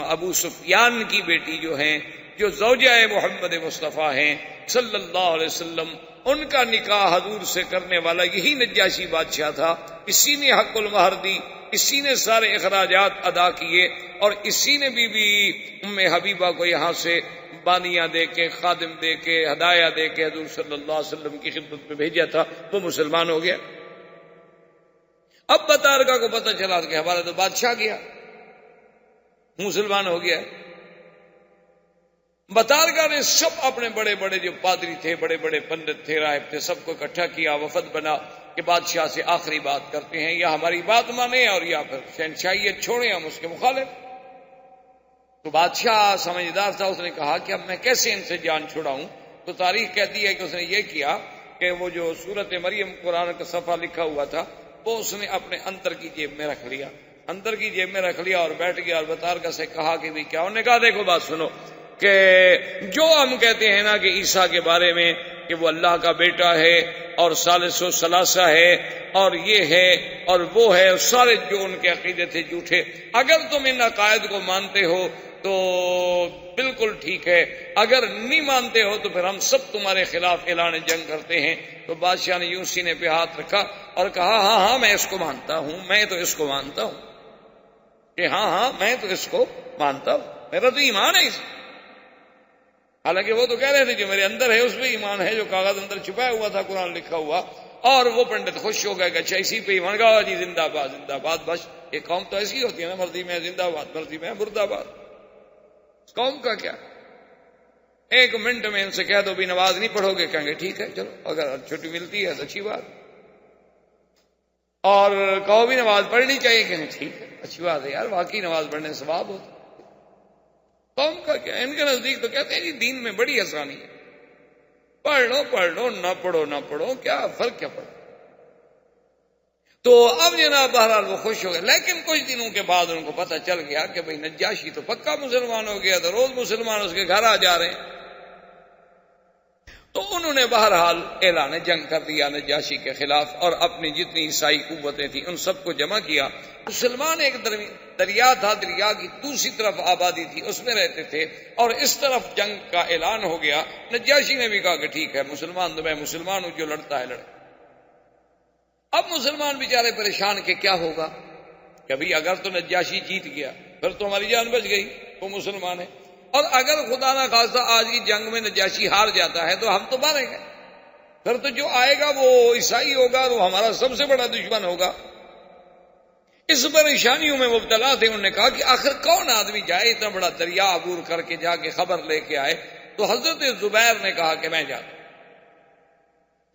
S1: ابو سفیان کی بیٹی جو ہیں، جو زوجہ محمد مصطفیٰ ہیں صلی اللہ علیہ وسلم، ان کا نکاح حضور سے کرنے والا یہی نجاشی بادشاہ تھا۔ اسی نے حق المہر دی، اسی نے سارے اخراجات ادا کیے، اور اسی نے بی بی ام حبیبہ کو یہاں سے بانیاں دے کے، خادم دے کے، ہدایہ دے کے حضور صلی اللہ علیہ وسلم کی خدمت میں بھیجا تھا۔ وہ مسلمان ہو گیا۔ اب بطارکہ کو پتہ چلا کہ ہمارا تو بادشاہ گیا، مسلمان ہو گیا۔ بطارکہ نے سب اپنے بڑے بڑے جو پادری تھے، بڑے بڑے پنڈت تھے، راہب تھے، سب کو اکٹھا کیا، وفد بنا کہ بادشاہ سے آخری بات کرتے ہیں، یا ہماری بات مانیں اور یا پھر شہنشاہیت چھوڑیں، ہم اس کے مخالف۔ تو بادشاہ سمجھدار تھا، اس نے کہا کہ اب میں کیسے ان سے جان چھڑاؤں؟ تو تاریخ کہتی ہے کہ اس نے یہ کیا کہ وہ جو سورت مریم قرآن کا صفحہ لکھا ہوا تھا وہ اس نے اپنے اندر کی جیب میں رکھ لیا، اندر کی جیب میں رکھ لیا، اور بیٹھ گیا، اور بطارکہ سے کہا کہ بھی کیا؟ انہوں نے کہا دیکھو بات سنو، کہ جو ہم کہتے ہیں نا کہ عیسیٰ کے بارے میں کہ وہ اللہ کا بیٹا ہے اور ثالث و ثلاثہ ہے اور یہ ہے اور وہ ہے، سارے جو ان کے عقیدے تھے جھوٹے، اگر تم ان عقائد کو مانتے ہو تو بالکل ٹھیک ہے، اگر نہیں مانتے ہو تو پھر ہم سب تمہارے خلاف اعلان جنگ کرتے ہیں۔ تو بادشاہ نے یوں سینے پہ ہاتھ رکھا اور کہا ہاں ہاں میں اس کو مانتا ہوں، میں تو اس کو مانتا ہوں، کہ ہاں ہاں میں تو اس کو مانتا ہوں، میرا تو ایمان ہے اس۔ حالانکہ وہ تو کہہ رہے تھے جو میرے اندر ہے اس پہ ایمان ہے، جو کاغذ اندر چھپایا ہوا تھا قرآن لکھا ہوا، اور وہ پنڈت خوش ہو گیا کہ اچھا اسی پہ ایمان کا جی، زندہ باد زندہ باد۔ بس یہ قوم تو ایسی ہوتی ہے نا، مرضی میں زندہ باد، مرضی میں مردہ باد۔ قوم کا کیا، ایک منٹ میں ان سے کہہ دو بھی نماز نہیں پڑھو گے، کہیں گے ٹھیک ہے چلو، اگر چھٹی ملتی ہے تو اچھی بات، اور کہو بھی نماز پڑھنی چاہیے، کہیں ٹھیک ہے اچھی بات ہے یار، واقعی نماز پڑھنے سے ثواب ہوتا۔ قوم کا کیا، ان کے نزدیک تو کہتے ہیں جی دین میں بڑی آسانی ہے، پڑھ لو نہ پڑھو کیا فرق کیا پڑا۔ تو اب جناب بہرحال وہ خوش ہو گئے، لیکن کچھ دنوں کے بعد ان کو پتہ چل گیا کہ بھئی نجاشی تو پکا مسلمان ہو گیا، تو روز مسلمان اس کے گھر آ جا رہے ہیں۔ تو انہوں نے بہرحال اعلان جنگ کر دیا نجاشی کے خلاف، اور اپنی جتنی عیسائی قوتیں تھیں ان سب کو جمع کیا۔ مسلمان ایک دریا تھا، دریا کی دوسری طرف آبادی تھی، اس میں رہتے تھے، اور اس طرف جنگ کا اعلان ہو گیا۔ نجاشی نے بھی کہا کہ ٹھیک ہے، مسلمان تو میں مسلمان ہوں، جو لڑتا ہے لڑے۔ اب مسلمان بیچارے پریشان کہ کیا ہوگا، کہ بھئی اگر تو نجاشی جیت گیا پھر تو ہماری جان بچ گئی، وہ مسلمان ہے، اور اگر خدا نہ خواستہ آج کی جنگ میں نجاشی ہار جاتا ہے تو ہم تو ماریں گے، پھر تو جو آئے گا وہ عیسائی ہوگا اور وہ ہمارا سب سے بڑا دشمن ہوگا۔ اس پریشانیوں میں مبتلا تھے۔ انہوں نے کہا کہ آخر کون آدمی جائے اتنا بڑا دریا عبور کر کے جا کے خبر لے کے آئے۔ تو حضرت زبیر نے کہا کہ میں جاتا۔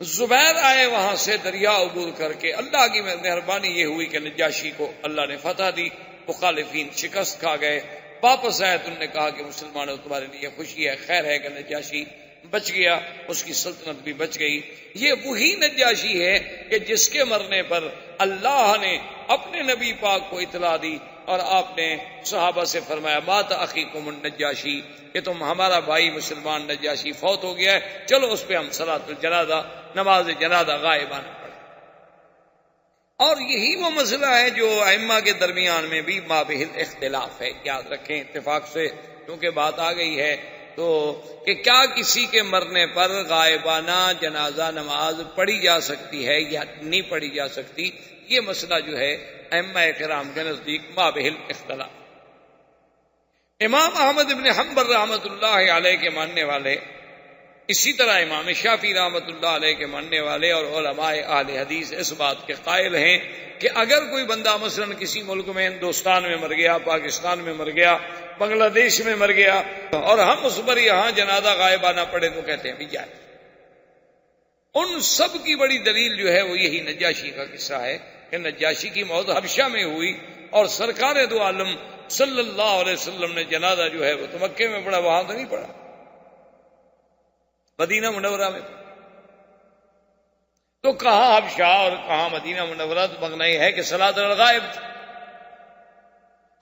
S1: زبیر آئے وہاں سے دریا عبور کر کے۔ اللہ کی مہربانی یہ ہوئی کہ نجاشی کو اللہ نے فتح دی، مخالفین شکست کھا گئے۔ واپس آئے تو انہوں نے کہا کہ مسلمانوں تمہارے لیے خوشی ہے، خیر ہے کہ نجاشی بچ گیا، اس کی سلطنت بھی بچ گئی۔ یہ وہی نجاشی ہے کہ جس کے مرنے پر اللہ نے اپنے نبی پاک کو اطلاع دی، اور آپ نے صحابہ سے فرمایا مات اخیکم النجاشی، کہ تم ہمارا بھائی مسلمان نجاشی فوت ہو گیا ہے، چلو اس پہ ہم صلاۃ الجنازہ، نماز جنازہ غائبانہ پڑھیں۔ اور یہی وہ مسئلہ ہے جو ائمہ کے درمیان میں بھی مابہل اختلاف ہے، یاد رکھیں اتفاق سے، کیونکہ بات آ گئی ہے تو کہ کیا کسی کے مرنے پر غائبانہ جنازہ نماز پڑھی جا سکتی ہے یا نہیں پڑھی جا سکتی۔ یہ مسئلہ جو ہے ائمہ کرام کے نزدیک مابہل اختلاف۔ امام احمد بن حنبل رحمۃ اللہ علیہ کے ماننے والے، اسی طرح امام شافعی رحمۃ اللہ علیہ کے ماننے والے اور علماء اہل حدیث اس بات کے قائل ہیں کہ اگر کوئی بندہ مثلا کسی ملک میں، ہندوستان میں مر گیا، پاکستان میں مر گیا، بنگلہ دیش میں مر گیا، اور ہم اس پر یہاں جنازہ غائبانہ پڑھے تو کہتے ہیں بھی جائے۔ ان سب کی بڑی دلیل جو ہے وہ یہی نجاشی کا قصہ ہے کہ نجاشی کی موت حبشہ میں ہوئی، اور سرکار دو عالم صلی اللہ علیہ وسلم نے جنازہ جو ہے وہ تو مکے میں پڑھا، وہاں تو نہیں پڑھا، مدینہ منورہ میں۔ تو کہاں حبشہ اور کہاں مدینہ منورہ، تو مغنی ہے کہ صلاۃ الغائب۔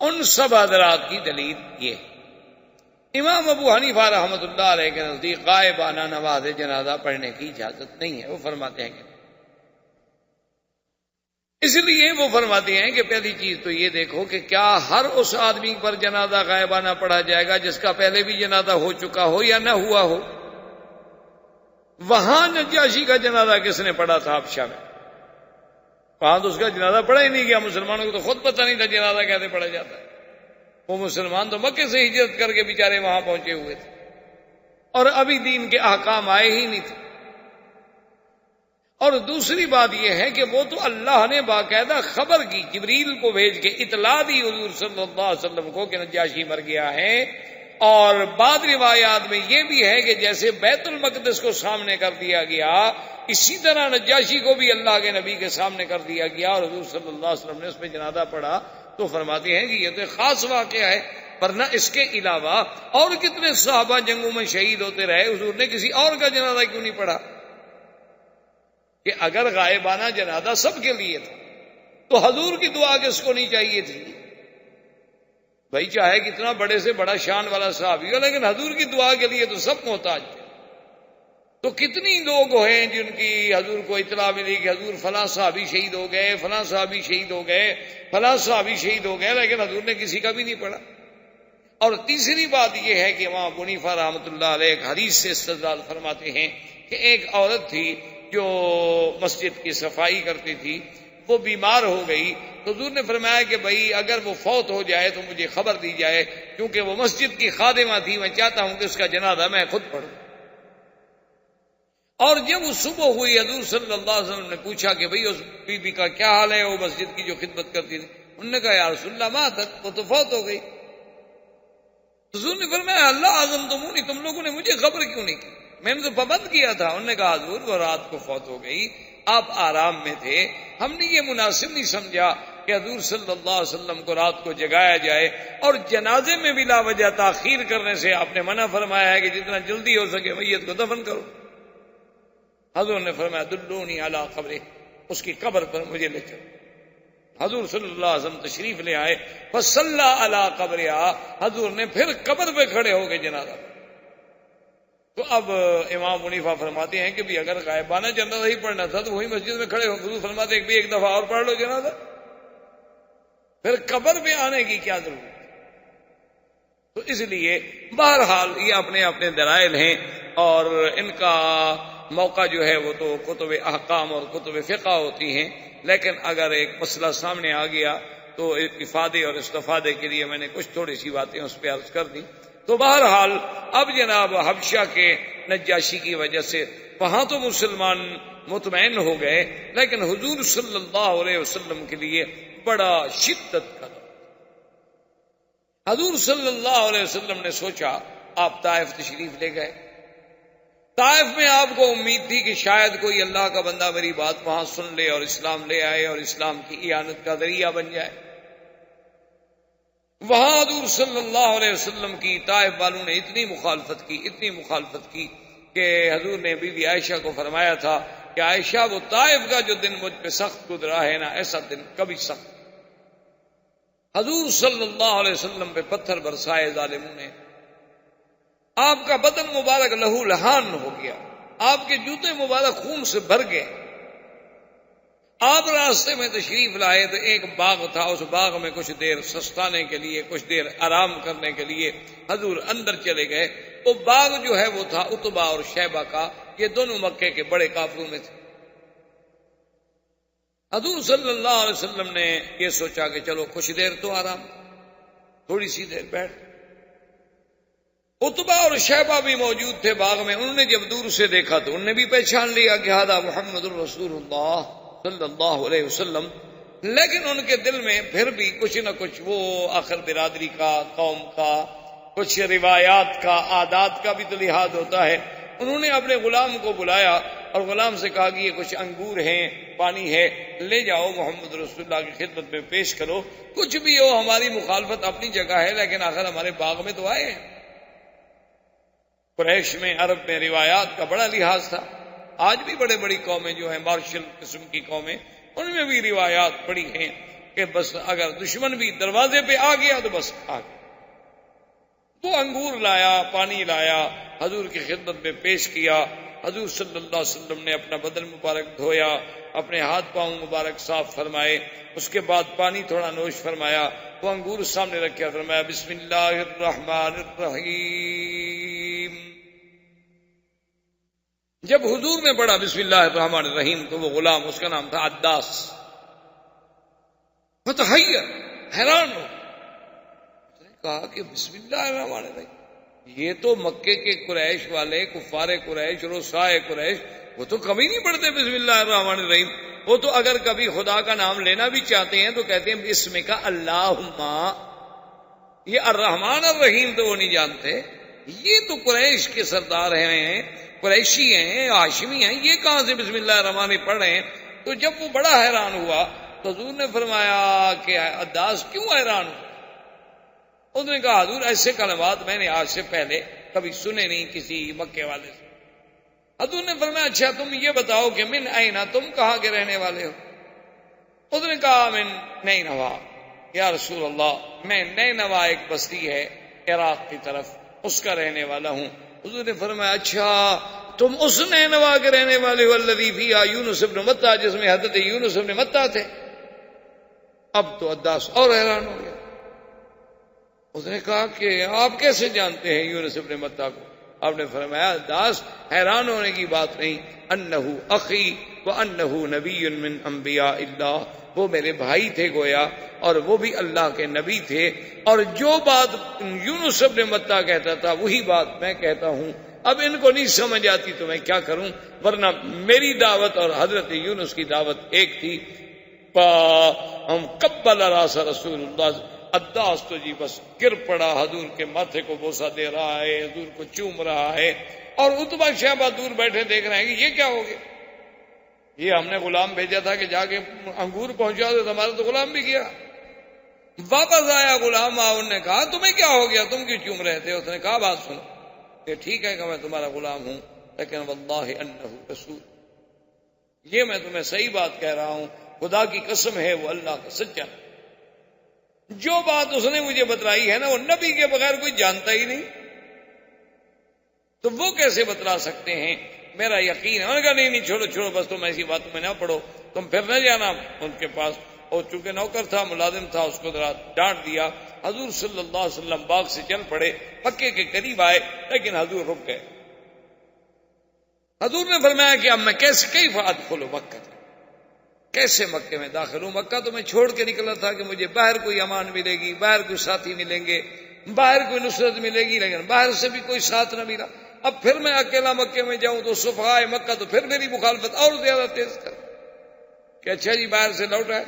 S1: ان سب حضرات کی دلیل یہ ہے۔ امام ابو حنیفہ رحمۃ اللہ علیہ کے نزدیک غائبانہ نماز جنازہ پڑھنے کی اجازت نہیں ہے، وہ فرماتے ہیں کہ اس لیے وہ فرماتے ہیں کہ پہلی چیز تو یہ دیکھو کہ کیا ہر اس آدمی پر جنازہ غائبانہ پڑھا جائے گا جس کا پہلے بھی جنازہ ہو چکا ہو یا نہ ہوا ہو۔ وہاں نجاشی کا جنازہ کس نے پڑھا تھا حبشہ میں؟ وہاں تو اس کا جنازہ پڑھا ہی نہیں گیا، مسلمانوں کو تو خود پتہ نہیں تھا جنازہ کیسے پڑھا جاتا ہے۔ وہ مسلمان تو مکے سے ہجرت کر کے بیچارے وہاں پہنچے ہوئے تھے، اور ابھی دین کے احکام آئے ہی نہیں تھے۔ اور دوسری بات یہ ہے کہ وہ تو اللہ نے باقاعدہ خبر کی، جبریل کو بھیج کے اطلاع دی حضور صلی اللہ علیہ وسلم کو کہ نجاشی مر گیا ہے۔ اور بعض روایات میں یہ بھی ہے کہ جیسے بیت المقدس کو سامنے کر دیا گیا، اسی طرح نجاشی کو بھی اللہ کے نبی کے سامنے کر دیا گیا، اور حضور صلی اللہ علیہ وسلم نے اس پہ جنازہ پڑھا۔ تو فرماتے ہیں کہ یہ تو خاص واقعہ ہے، ورنہ اس کے علاوہ اور کتنے صحابہ جنگوں میں شہید ہوتے رہے، حضور نے کسی اور کا جنازہ کیوں نہیں پڑھا؟ کہ اگر غائبانہ جنازہ سب کے لیے تھا تو حضور کی دعا کس کو نہیں چاہیے تھی؟ بھائی چاہے کتنا بڑے سے بڑا شان والا صحابی ہو، لیکن حضور کی دعا کے لیے تو سب محتاج تھے۔ تو کتنی لوگ ہیں جن کی حضور کو اطلاع ملی کہ حضور فلاں صحابی شہید ہو گئے، فلاں صحابی شہید ہو گئے، فلاں صحابی شہید ہو گئے، لیکن حضور نے کسی کا بھی نہیں پڑھا۔ اور تیسری بات یہ ہے کہ امام ابو حنیفہ رحمۃ اللہ علیہ ایک حدیث سے استدلال فرماتے ہیں کہ ایک عورت تھی جو مسجد کی صفائی کرتی تھی، وہ بیمار ہو گئی، تو حضور نے فرمایا کہ بھائی اگر وہ فوت ہو جائے تو مجھے خبر دی جائے، کیونکہ وہ مسجد کی خادمہ تھی، میں چاہتا ہوں کہ اس کا جنازہ میں خود پڑھوں۔ اور جب وہ صبح ہوئی، حضور صلی اللہ علیہ وسلم نے پوچھا کہ بھئی اس بی بی کا کیا حال ہے، وہ مسجد کی جو خدمت کرتی تھی؟ انہوں نے کہا یا رسول اللہ ماتت، وہ تو فوت ہو گئی۔ حضور نے فرمایا اللہ اعظم تمونی، تم لوگوں نے مجھے خبر کیوں نہیں کی؟ میں نے تو پابند کیا تھا۔ انہوں نے کہا حضور وہ رات کو فوت ہو گئی، آپ آرام میں تھے، ہم نے یہ مناسب نہیں سمجھا کہ حضور صلی اللہ علیہ وسلم کو رات کو جگایا جائے، اور جنازے میں بھی لا وجہ تاخیر کرنے سے آپ نے منع فرمایا ہے کہ جتنا جلدی ہو سکے میت کو دفن کرو۔ حضور نے فرمایا دلونی علی قبرہ، اس کی قبر پر مجھے لے چلو۔ حضور صلی اللہ علیہ وسلم تشریف لے آئے، فصلی علی قبرہا، حضور نے پھر قبر پہ کھڑے ہو کے جنازہ۔ تو اب امام حنیفہ فرماتے ہیں کہ بھی اگر غائبانہ جنازہ ہی پڑھنا تھا تو وہی مسجد میں کھڑے ہو۔ حضور فرماتے ہیں کہ ایک دفعہ اور پڑھ لو جنازہ، پھر قبر پہ آنے کی کیا ضرورت۔ تو اس لیے بہرحال یہ اپنے اپنے دلائل ہیں، اور ان کا موقع جو ہے وہ تو کتب احکام اور کتب فقہ ہوتی ہیں، لیکن اگر ایک مسئلہ سامنے آ گیا تو افادے اور استفادے کے لیے میں نے کچھ تھوڑی سی باتیں اس پہ عرض کر دی۔ تو بہرحال اب جناب حبشہ کے نجاشی کی وجہ سے وہاں تو مسلمان مطمئن ہو گئے، لیکن حضور صلی اللہ علیہ وسلم کے لیے بڑا شدت کا دور۔ حضور صلی اللہ علیہ وسلم نے سوچا، آپ طائف تشریف لے گئے، طائف میں آپ کو امید تھی کہ شاید کوئی اللہ کا بندہ میری بات وہاں سن لے اور اسلام لے آئے اور اسلام کی اعانت کا ذریعہ بن جائے۔ وہاں حضور صلی اللہ علیہ وسلم کی طائف والوں نے اتنی مخالفت کی کہ حضور نے بی بی عائشہ کو فرمایا تھا کہ عائشہ وہ طائف کا جو دن مجھ پہ سخت گزرا ہے نا، ایسا دن کبھی سخت۔ حضور صلی اللہ علیہ وسلم پہ پتھر برسائے ظالموں نے، آپ کا بدن مبارک لہو لہان ہو گیا، آپ کے جوتے مبارک خون سے بھر گئے۔ آپ راستے میں تشریف لائے تو ایک باغ تھا، اس باغ میں کچھ دیر سستانے کے لیے، کچھ دیر آرام کرنے کے لیے حضور اندر چلے گئے۔ وہ باغ جو ہے وہ تھا عتبہ اور شیبہ کا، یہ دونوں مکے کے بڑے کافروں میں تھے۔ حضور صلی اللہ علیہ وسلم نے یہ سوچا کہ چلو کچھ دیر تو آرام، تھوڑی سی دیر بیٹھ۔ عتبہ اور شیبہ بھی موجود تھے باغ میں، انہوں نے جب دور سے دیکھا تو انہوں نے بھی پہچان لیا کہ ہذا محمد الرسول اللہ صلی اللہ علیہ وسلم، لیکن ان کے دل میں پھر بھی کچھ نہ کچھ، وہ آخر برادری کا، قوم کا، کچھ روایات کا، عادات کا بھی تو لحاظ ہوتا ہے۔ انہوں نے اپنے غلام کو بلایا اور غلام سے کہا کہ یہ کچھ انگور ہیں، پانی ہے، لے جاؤ محمد رسول اللہ کی خدمت میں پیش کرو۔ کچھ بھی ہو، ہماری مخالفت اپنی جگہ ہے، لیکن آخر ہمارے باغ میں تو آئے ہیں۔ قریش میں، عرب میں روایات کا بڑا لحاظ تھا۔ آج بھی بڑے بڑی قومیں جو ہیں، مارشل قسم کی قومیں، ان میں بھی روایات بڑی ہیں کہ بس اگر دشمن بھی دروازے پہ آ گیا تو بس آ گیا۔ وہ انگور لایا، پانی لایا، حضور کی خدمت میں پیش کیا۔ حضور صلی اللہ علیہ وسلم نے اپنا بدن مبارک دھویا، اپنے ہاتھ پاؤں مبارک صاف فرمائے، اس کے بعد پانی تھوڑا نوش فرمایا، وہ انگور سامنے رکھا، فرمایا بسم اللہ الرحمن الرحیم۔ جب حضور نے پڑھا بسم اللہ الرحمن الرحیم تو وہ غلام، اس کا نام تھا عداس، فتحیر، حیران ہو، اس نے کہا کہ بسم اللہ الرحمن الرحیم، یہ تو مکے کے قریش والے، کفار قریش، رؤسائے قریش، وہ تو کبھی نہیں پڑھتے بسم اللہ الرحمن الرحیم۔ وہ تو اگر کبھی خدا کا نام لینا بھی چاہتے ہیں تو کہتے ہیں بسم کا اللہم۔ یہ الرحمن الرحیم تو وہ نہیں جانتے۔ یہ تو قریش کے سردار ہیں، قریشی ہیں، ہاشمی ہیں، یہ کہاں سے بسم اللہ الرحمن الرحیم پڑھ رہے ہیں؟ تو جب وہ بڑا حیران ہوا تو حضور نے فرمایا کہ عداس کیوں حیران ہو؟ اس نے کہا حضور ایسے کلمات میں نے آج سے پہلے کبھی سنے نہیں کسی مکے والے سے۔ حضور نے فرمایا اچھا تم یہ بتاؤ کہ من اینا، تم کہاں کے رہنے والے ہو؟ اس نے کہا من نینوا، یا رسول اللہ میں نینوا ایک بستی ہے عراق کی طرف، اس کا رہنے والا ہوں۔ حضور نے فرمایا اچھا تم اس نینوا کے رہنے والے ہو الذی فیہا یونس ابن متیٰ، جس میں حضرت یونس ابن متیٰ تھے۔ اب تو عداس اور حیران ہو گیا۔ اس نے کہا کہ آپ کیسے جانتے ہیں یونس ابن متیٰ کو؟ آپ نے فرمایا عداس حیران ہونے کی بات نہیں، انہو اخی وانہو نبی من انبیاء اللہ، وہ میرے بھائی تھے گویا، اور وہ بھی اللہ کے نبی تھے، اور جو بات یونس ابن متیٰ کہتا تھا وہی بات میں کہتا ہوں۔ اب ان کو نہیں سمجھ آتی تو میں کیا کروں، ورنہ میری دعوت اور حضرت یونس کی دعوت ایک تھی۔ ہم قبل راس رسول اللہ، عداس تو جی بس گر پڑا، حضور کے ماتھے کو بوسہ دے رہا ہے، حضور کو چوم رہا ہے، اور عتبہ شیبہ دور بیٹھے دیکھ رہے ہیں کہ یہ کیا ہو گیا، یہ ہم نے غلام بھیجا تھا کہ جا کے انگور پہنچا دو، ہمارا تو غلام بھی گیا۔ واپس آیا غلام، انہوں نے کہا تمہیں کیا ہو گیا، تم کیوں چوم رہے تھے؟ اس نے کہا بات سنو کہ ٹھیک ہے کہ میں تمہارا غلام ہوں، لیکن واللہ انہ رسول، یہ میں تمہیں صحیح بات کہہ رہا ہوں، خدا کی قسم ہے وہ اللہ کا سچا۔ جو بات اس نے مجھے بتلائی ہے نا، وہ نبی کے بغیر کوئی جانتا ہی نہیں، تو وہ کیسے بتلا سکتے ہیں؟ میرا یقین ہے۔ انہوں نے کہا نہیں چھوڑو چھوڑو، بس تم ایسی باتوں میں نہ پڑو، تم پھر نہ جانا ان کے پاس۔ اور چونکہ نوکر تھا، ملازم تھا، اس کو ذرا ڈانٹ دیا۔ حضور صلی اللہ علیہ وسلم باغ سے چل پڑے، مکے کے قریب آئے، لیکن حضور رک گئے۔ حضور نے فرمایا کہ اب میں کیسے ادخل مکہ، کیسے مکے میں داخل ہوں؟ مکہ تو میں چھوڑ کے نکلا تھا کہ مجھے باہر کوئی امان ملے گی، باہر کوئی ساتھی ملیں گے، باہر کوئی نصرت ملے گی، لیکن باہر سے بھی کوئی ساتھ نہ ملا۔ اب پھر میں اکیلا مکے میں جاؤں تو صفحائے مکہ تو پھر میری مخالفت اور زیادہ تیز کر کہ اچھا جی باہر سے لوٹا ہے۔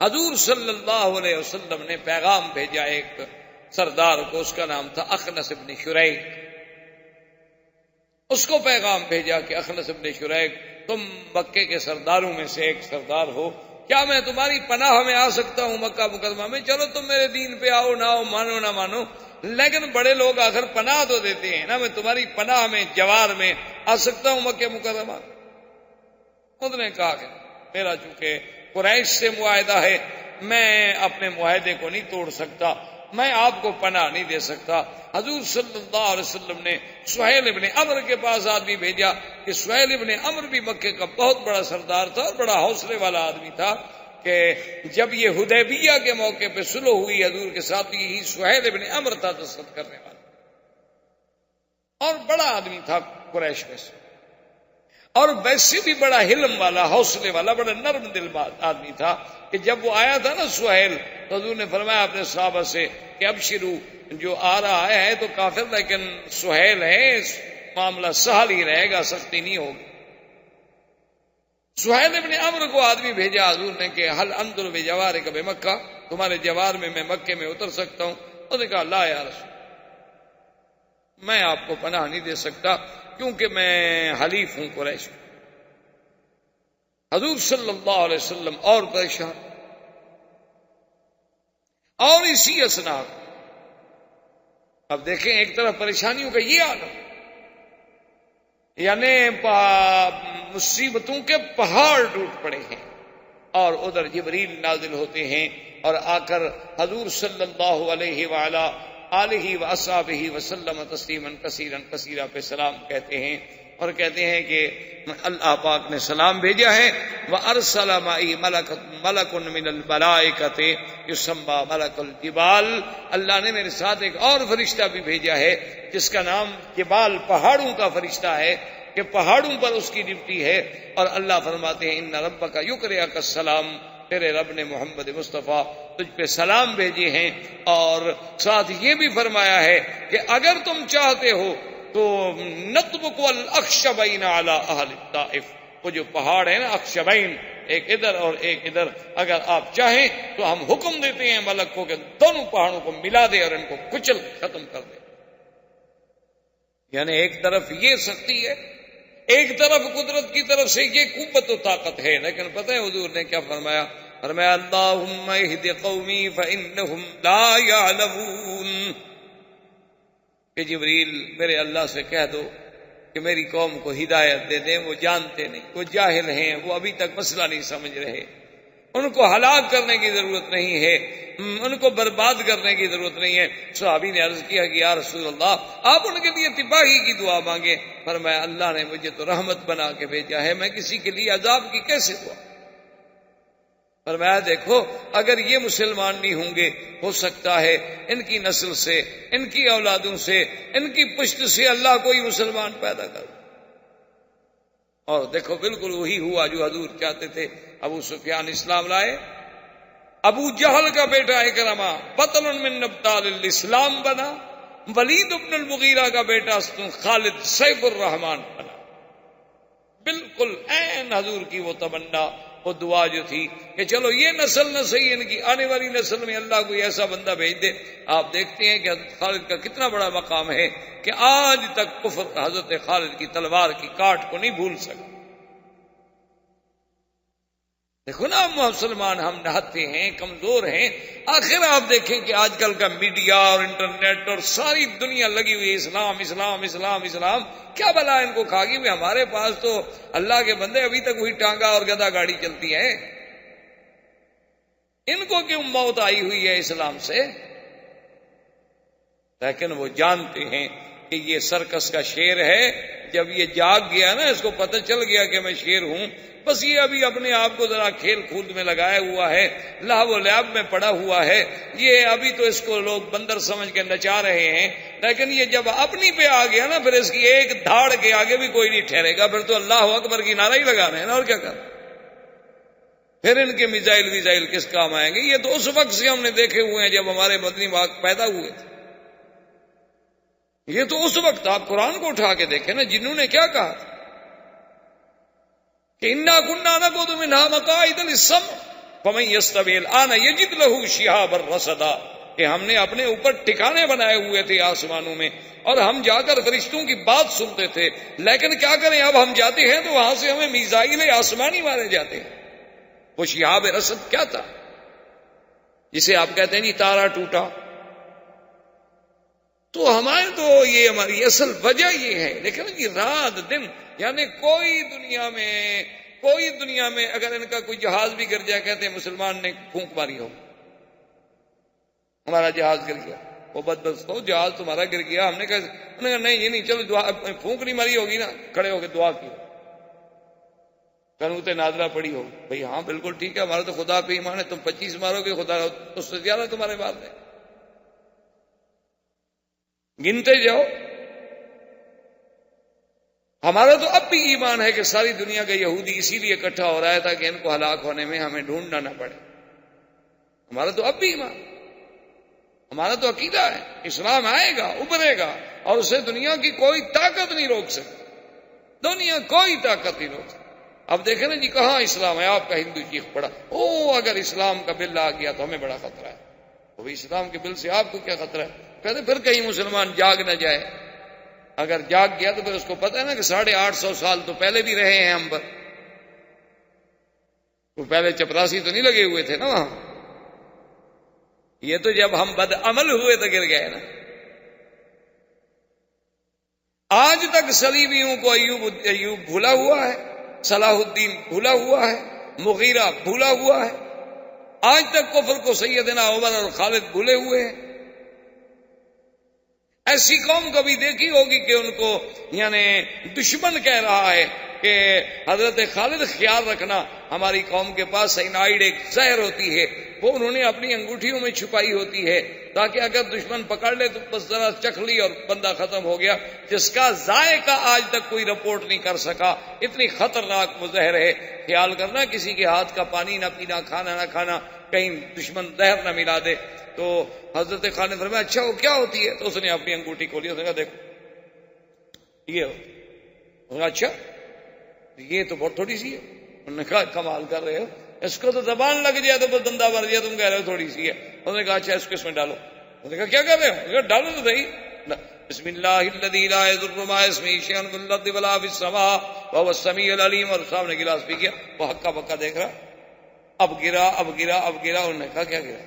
S1: حضور صلی اللہ علیہ وسلم نے پیغام بھیجا ایک سردار کو، اس کا نام تھا اخنس بن شریک۔ اس کو پیغام بھیجا کہ اخنس بن شریک، تم مکے کے سرداروں میں سے ایک سردار ہو، کیا میں تمہاری پناہ میں آ سکتا ہوں مکہ مکرمہ میں؟ چلو تم میرے دین پہ آؤ نہ آؤ، مانو نہ مانو، لیکن بڑے لوگ آخر پناہ تو دیتے ہیں نا، میں تمہاری پناہ میں، جوار میں آ سکتا ہوں مکہ مکرمہ؟ انہوں نے کہا کہ میرا چونکہ قریش سے معاہدہ ہے، میں اپنے معاہدے کو نہیں توڑ سکتا، میں آپ کو پناہ نہیں دے سکتا۔ حضور صلی اللہ علیہ وسلم نے سہیل ابن عمر کے پاس آدمی بھیجا کہ سہیل ابن عمر بھی مکے کا بہت بڑا سردار تھا اور بڑا حوصلے والا آدمی تھا، کہ جب یہ حدیبیہ کے موقع پہ صلح ہوئی حضور کے ساتھ، یہی سہیل ابن عمر تھا دستخط کرنے والا، اور بڑا آدمی تھا قریش میں سے، اور ویسے بھی بڑا حلم والا، حوصلے والا، بڑا نرم دل آدمی تھا، کہ جب وہ آیا تھا نا سہیل، تو حضور نے فرمایا اپنے صحابہ سے کہ ابشرو، جو آ رہا ہے تو کافر، لیکن سہیل ہے، معاملہ سہل ہی رہے گا، سختی نہیں ہوگی۔ سہیل ابن عمر کو آدمی بھیجا حضور نے کہ حل انظر بجوارک بمکہ، تمہارے جوار میں میں مکے میں اتر سکتا ہوں؟ انہوں نے کہا لا یا رسول، میں آپ کو پناہ نہیں دے سکتا، کیونکہ میں حلیف ہوں قریش۔ حضور صلی اللہ علیہ وسلم اور پریشان، اور اسی اسنا، اب دیکھیں ایک طرف پریشانیوں کا یہ عالم، یعنی مصیبتوں کے پہاڑ ٹوٹ پڑے ہیں، اور ادھر جبریل نازل ہوتے ہیں اور آ کر حضور صلی اللہ علیہ وآلہ آلہ واصحابہ وسلم تسلیما کثیرا کثیرا پہ سلام کہتے ہیں، اور کہتے ہیں کہ اللہ پاک نے سلام بھیجا ہے، وَأَرْسَلَ مَعِي مَلَكٌ مِّنَ الْمَلَائِكَةِ يُسَمَّى مَلَكُ الْجِبَالِ، اللہ نے میرے ساتھ ایک اور فرشتہ بھی بھیجا ہے جس کا نام جبال، پہاڑوں کا فرشتہ ہے، کہ پہاڑوں پر اس کی ڈیوٹی ہے۔ اور اللہ فرماتے ہیں اِنَّ رَبَّكَ يُقْرِئُكَ السَّلَامَ، تیرے رب نے محمد مصطفیٰ تجھ پہ سلام بھیجے ہیں، اور ساتھ یہ بھی فرمایا ہے کہ اگر تم چاہتے ہو تو نطبق الاخشبین علی اہل الطائف، وہ جو پہاڑ ہے نا اخشبین، ایک ادھر اور ایک ادھر، اگر آپ چاہیں تو ہم حکم دیتے ہیں ملک کو کہ دونوں پہاڑوں کو ملا دے اور ان کو کچل ختم کر دے۔ یعنی ایک طرف یہ سختی ہے، ایک طرف قدرت کی طرف سے یہ قوت و طاقت ہے، لیکن پتہ ہے حضور نے کیا فرمایا؟ فرمایا اللہم اہد قومی فانہم لا یعلمون، کہ جبریل میرے اللہ سے کہہ دو کہ میری قوم کو ہدایت دے دیں، وہ جانتے نہیں، وہ جاہل ہیں، وہ ابھی تک مسئلہ نہیں سمجھ رہے، ان کو ہلاک کرنے کی ضرورت نہیں ہے، ان کو برباد کرنے کی ضرورت نہیں ہے۔ صحابی نے عرض کیا کہ یا رسول اللہ آپ ان کے لیے تباہی کی دعا مانگے۔ فرمایا اللہ نے مجھے تو رحمت بنا کے بھیجا ہے، میں کسی کے لیے عذاب کی کیسے دعا؟ فرمایا دیکھو اگر یہ مسلمان نہیں ہوں گے، ہو سکتا ہے ان کی نسل سے، ان کی اولادوں سے، ان کی پشت سے اللہ کوئی مسلمان پیدا کر۔ اور دیکھو بالکل وہی ہوا جو حضور چاہتے تھے۔ ابو سفیان اسلام لائے، ابو جہل کا بیٹا اکرمہ بطل من ابطال الاسلام بنا، ولید بن المغیرہ کا بیٹا خالد سیف الرحمان بنا۔ بالکل عین حضور کی وہ تمنا، وہ دعا جو تھی کہ چلو یہ نسل نہ صحیح، ان کی آنے والی نسل میں اللہ کوئی ایسا بندہ بھیج دے۔ آپ دیکھتے ہیں کہ حضرت خالد کا کتنا بڑا مقام ہے کہ آج تک کفر حضرت خالد کی تلوار کی کاٹ کو نہیں بھول سکتے۔ دیکھو نا مسلمان ہم نہتے ہیں، کمزور ہیں. آخر آپ دیکھیں کہ آج کل کا میڈیا اور انٹرنیٹ اور ساری دنیا لگی ہوئی اسلام اسلام اسلام اسلام. کیا بلا ان کو کھا گئی؟ ہمارے پاس تو اللہ کے بندے ابھی تک وہی ٹانگا اور گدا گاڑی چلتی ہے. ان کو کیوں موت آئی ہوئی ہے اسلام سے؟ لیکن وہ جانتے ہیں کہ یہ سرکس کا شیر ہے. جب یہ جاگ گیا نا، اس کو پتہ چل گیا کہ میں شیر ہوں، بس یہ ابھی اپنے آپ کو ذرا کھیل کود میں لگایا ہوا ہے، لہو و لعب میں پڑا ہوا ہے. یہ ابھی تو اس کو لوگ بندر سمجھ کے نچا رہے ہیں، لیکن یہ جب اپنی پہ آ گیا نا، پھر اس کی ایک دھاڑ کے آگے بھی کوئی نہیں ٹھہرے گا. پھر تو اللہ اکبر کی نعرہ ہی لگانا ہے نا، اور کیا کرنا. پھر ان کے میزائل کس کام آئیں گے؟ یہ تو اس وقت سے ہم نے دیکھے ہوئے ہیں جب ہمارے مدنی باغ پیدا ہوئے تھے. یہ تو اس وقت آپ قرآن کو اٹھا کے دیکھیں نا، جنہوں نے کیا کہا تھا کہ انا كنا نقعد منها مقاعد للسمع فمن يستمع الآن يجد له شهابا رصدا، کہ ہم نے اپنے اوپر ٹھکانے بنائے ہوئے تھے آسمانوں میں، اور ہم جا کر فرشتوں کی بات سنتے تھے. لیکن کیا کریں، اب ہم جاتے ہیں تو وہاں سے ہمیں میزائل آسمانی مارے جاتے ہیں. وہ شہاب رصد کیا تھا جسے آپ کہتے ہیں جی تارا ٹوٹا؟ تو ہمارے تو یہ ہماری اصل وجہ یہ ہے. لیکن جی رات دن، یعنی کوئی دنیا میں اگر ان کا کوئی جہاز بھی گر جائے، کہتے ہیں مسلمان نے پھونک ماری ہو، ہمارا جہاز گر گیا. وہ بدبخت ہو، جہاز تمہارا گر گیا. ہم نے کہا نہیں یہ نہیں، چلو دعا، پھونک نہیں ماری ہوگی نا، کھڑے ہو کے دعا کی، قنوت نازلہ پڑی ہو. بھئی ہاں بالکل ٹھیک ہے، ہمارا تو خدا پہ ایمان ہے. تم 25 مارو گے، خدا اس سے زیادہ تمہارے بات ہے. گنتے جاؤ. ہمارا تو اب بھی ایمان ہے کہ ساری دنیا کا یہودی اسی لیے اکٹھا ہو رہا ہے تاکہ ان کو ہلاک ہونے میں ہمیں ڈھونڈنا نہ پڑے. ہمارا تو اب بھی ایمان، ہمارا تو عقیدہ ہے اسلام آئے گا، ابھرے گا، اور اسے دنیا کی کوئی طاقت نہیں روک سکتی. دنیا کوئی طاقت نہیں روک سکتی. اب دیکھیں نا جی کہاں اسلام ہے. آپ کا ہندو چیخ پڑا، اگر اسلام کا بل آ گیا تو ہمیں بڑا خطرہ ہے. تو اسلام کے بل سے آپ کو کیا خطرہ ہے؟ کہتے پھر کہیں مسلمان جاگ نہ جائے. اگر جاگ گیا تو پھر اس کو پتہ ہے نا کہ 850 سال تو پہلے بھی رہے ہیں ہم پر. وہ پہلے چپراسی تو نہیں لگے ہوئے تھے نا وہاں. یہ تو جب ہم بد عمل ہوئے تو گر گئے نا. آج تک صلیبیوں کو ایوب بھولا ہوا ہے، صلاح الدین بھولا ہوا ہے، مغیرہ بھولا ہوا ہے. آج تک کفر کو سیدنا عمر اور خالد بھولے ہوئے ہیں. ایسی قوم کبھی دیکھی ہوگی کہ ان کو یعنی دشمن کہہ رہا ہے کہ حضرت خالد خیال رکھنا، ہماری قوم کے پاس سائنائڈ ایک زہر ہوتی ہے، وہ انہوں نے اپنی انگوٹھیوں میں چھپائی ہوتی ہے تاکہ اگر دشمن پکڑ لے تو بس ذرا چکھ لی اور بندہ ختم ہو گیا. جس کا ذائقہ آج تک کوئی رپورٹ نہیں کر سکا. اتنی خطرناک وہ زہر ہے. خیال کرنا کسی کے ہاتھ کا پانی نہ پینا، کھانا نہ کھانا، کہیں دشمن زہر نہ ملا دے. تو حضرت خالد نے فرمایا اچھا وہ کیا ہوتی ہے؟ تو اس نے اپنی انگوٹھی کھولی، اس نے کہا دیکھو یہ ہو. اچھا یہ تو بہت تھوڑی سی ہے. انہوں نے کہا کمال کر رہے ہو، اس کو تو زبان لگ جائے تو دندہ بھر جائے، تم کہہ رہے ہو تھوڑی سی ہے. انہوں نے کہا اچھا اس کو اس میں ڈالو. انہوں نے کہا کیا کر رہے ہو؟ ڈالو تو صحیح. بسم اللہ الذی لا یضر مع اسمہ شیء فی الارض ولا فی السماء وهو السمیع العلیم. اور صاحب نے گلاس پی گیا، وہ ہکا بکا دیکھ رہا، اب گرا اب گرا اب گرا. انہوں نے کہا کیا گرا؟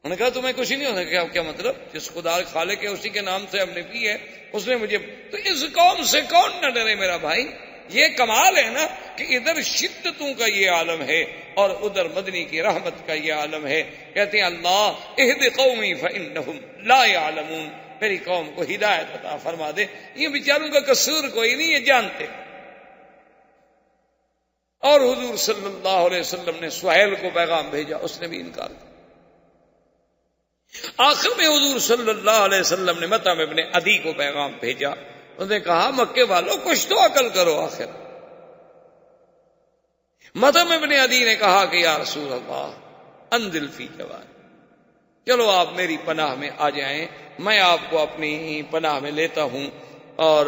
S1: انہوں نے کہا تمہیں کچھ نہیں ہونا. کیا مطلب؟ جس خدا خالق ہے اسی کے نام سے ہم نے پی ہے، اس نے مجھے. تو اس قوم سے کون نہ ڈرے میرا بھائی. یہ کمال ہے نا کہ ادھر شدتوں کا یہ عالم ہے اور ادھر مدنی کی رحمت کا یہ عالم ہے. کہتے ہیں اللہ اہد قومی فانہم لا یعلمون، میری قوم کو ہدایت عطا فرما دے. یہ بیچاروں کا قصور کوئی نہیں، یہ جانتے. اور حضور صلی اللہ علیہ وسلم نے سہیل کو پیغام بھیجا، اس نے بھی انکار کیا. آخر میں حضور صلی اللہ علیہ وسلم نے مطعم ابن عدی کو پیغام بھیجا. انہوں نے کہا مکے والوں کچھ تو عقل کرو. آخر مطعم ابن عدی نے کہا کہ یا رسول اللہ انزل فی جوان، چلو آپ میری پناہ میں آ جائیں، میں آپ کو اپنی پناہ میں لیتا ہوں اور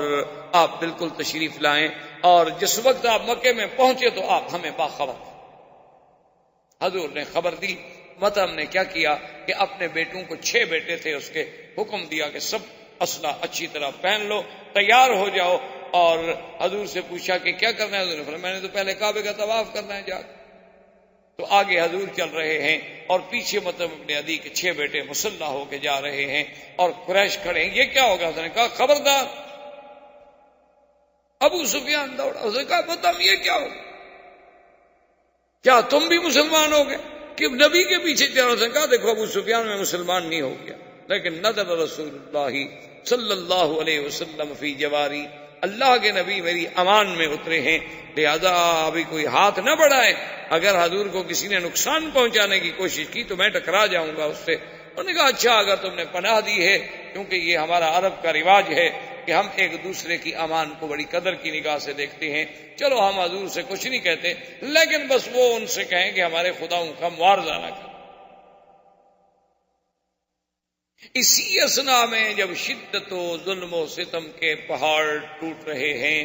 S1: آپ بالکل تشریف لائیں. اور جس وقت آپ مکے میں پہنچے تو آپ ہمیں باخبر. حضور نے خبر دی. مطعم نے کیا کیا کہ اپنے بیٹوں کو 6 بیٹے تھے اس کے، حکم دیا کہ سب اسلحہ اچھی طرح پہن لو، تیار ہو جاؤ. اور حضور سے پوچھا کہ کیا کرنا ہے؟ حضور نے فرمایا میں نے تو پہلے کعبے کا طواف کرنا ہے. جا تو آگے حضور چل رہے ہیں اور پیچھے مطلب ابن عدی کے 6 بیٹے مسلح ہو کے جا رہے ہیں اور قریش کھڑے ہیں. یہ کیا ہوگا؟ اس نے کہا خبردار. ابو سفیان دوڑا، اس نے کہا بتاؤ یہ کیا ہوگا، کیا تم بھی مسلمان ہو گئے کہ نبی کے پیچھے چلو؟ اس نے کہا دیکھو ابو سفیان میں مسلمان نہیں ہو گیا، لیکن نظر رسول اللہ صلی اللہ علیہ وسلم فی جواری، اللہ کے نبی میری امان میں اترے ہیں، لہذا ابھی کوئی ہاتھ نہ بڑھائے. اگر حضور کو کسی نے نقصان پہنچانے کی کوشش کی تو میں ٹکرا جاؤں گا اس سے. انہوں نے کہا اچھا اگر تم نے پناہ دی ہے، کیونکہ یہ ہمارا عرب کا رواج ہے کہ ہم ایک دوسرے کی امان کو بڑی قدر کی نگاہ سے دیکھتے ہیں، چلو ہم حضور سے کچھ نہیں کہتے، لیکن بس وہ ان سے کہیں کہ ہمارے خداؤں کا معاوضہ نہ کریں. اسی اثنا میں جب شدت و ظلم و ستم کے پہاڑ ٹوٹ رہے ہیں،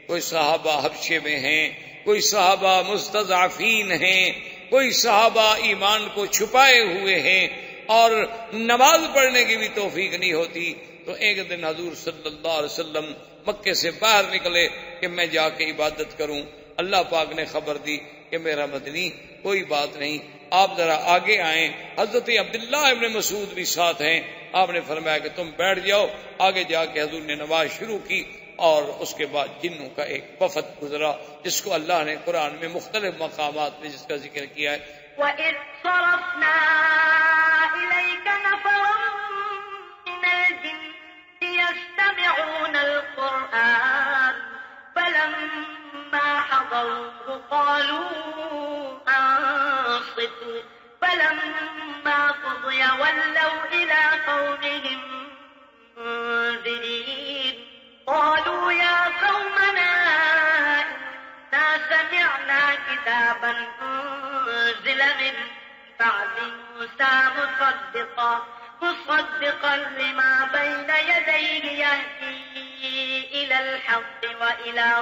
S1: کوئی صحابہ حبشے میں ہیں، کوئی صحابہ مستضعفین ہیں، کوئی صحابہ ایمان کو چھپائے ہوئے ہیں اور نماز پڑھنے کی بھی توفیق نہیں ہوتی، تو ایک دن حضور صلی اللہ علیہ وسلم مکے سے باہر نکلے کہ میں جا کے عبادت کروں. اللہ پاک نے خبر دی کہ میرا مدنی کوئی بات نہیں، آپ ذرا آگے آئیں. حضرت عبداللہ ابن مسعود بھی ساتھ ہیں. آپ نے فرمایا کہ تم بیٹھ جاؤ. آگے جا کے حضور نے نماز شروع کی اور اس کے بعد جنوں کا ایک وفد گزرا جس کو اللہ نے قرآن میں مختلف مقامات میں جس کا ذکر کیا ہے.
S2: وَإِذْ صَرَفْنَا إِلَيْكَ نَفَرًا مِنَ الْجِنِّ يَسْتَمِعُونَ الْقُرْآنَ فَلَمَّا حَضَرُوهُ قَالُوا أَنصِتُوا فَلَمَّا قُضِيَ وَلَّوْا إِلَىٰ قَوْمِهِم مُنذِرِينَ قَالُوا يَا قَوْمَنَا إِنَّا سَمِعْنَا كِتَابًا أُنزِلَ مِن بَعْدِ مُوسَىٰ مُصَدِّقًا لِّمَا بَيْنَ يَدَيْهِ يَهْدِي إِلَى الْحَقِّ وَإِلَىٰ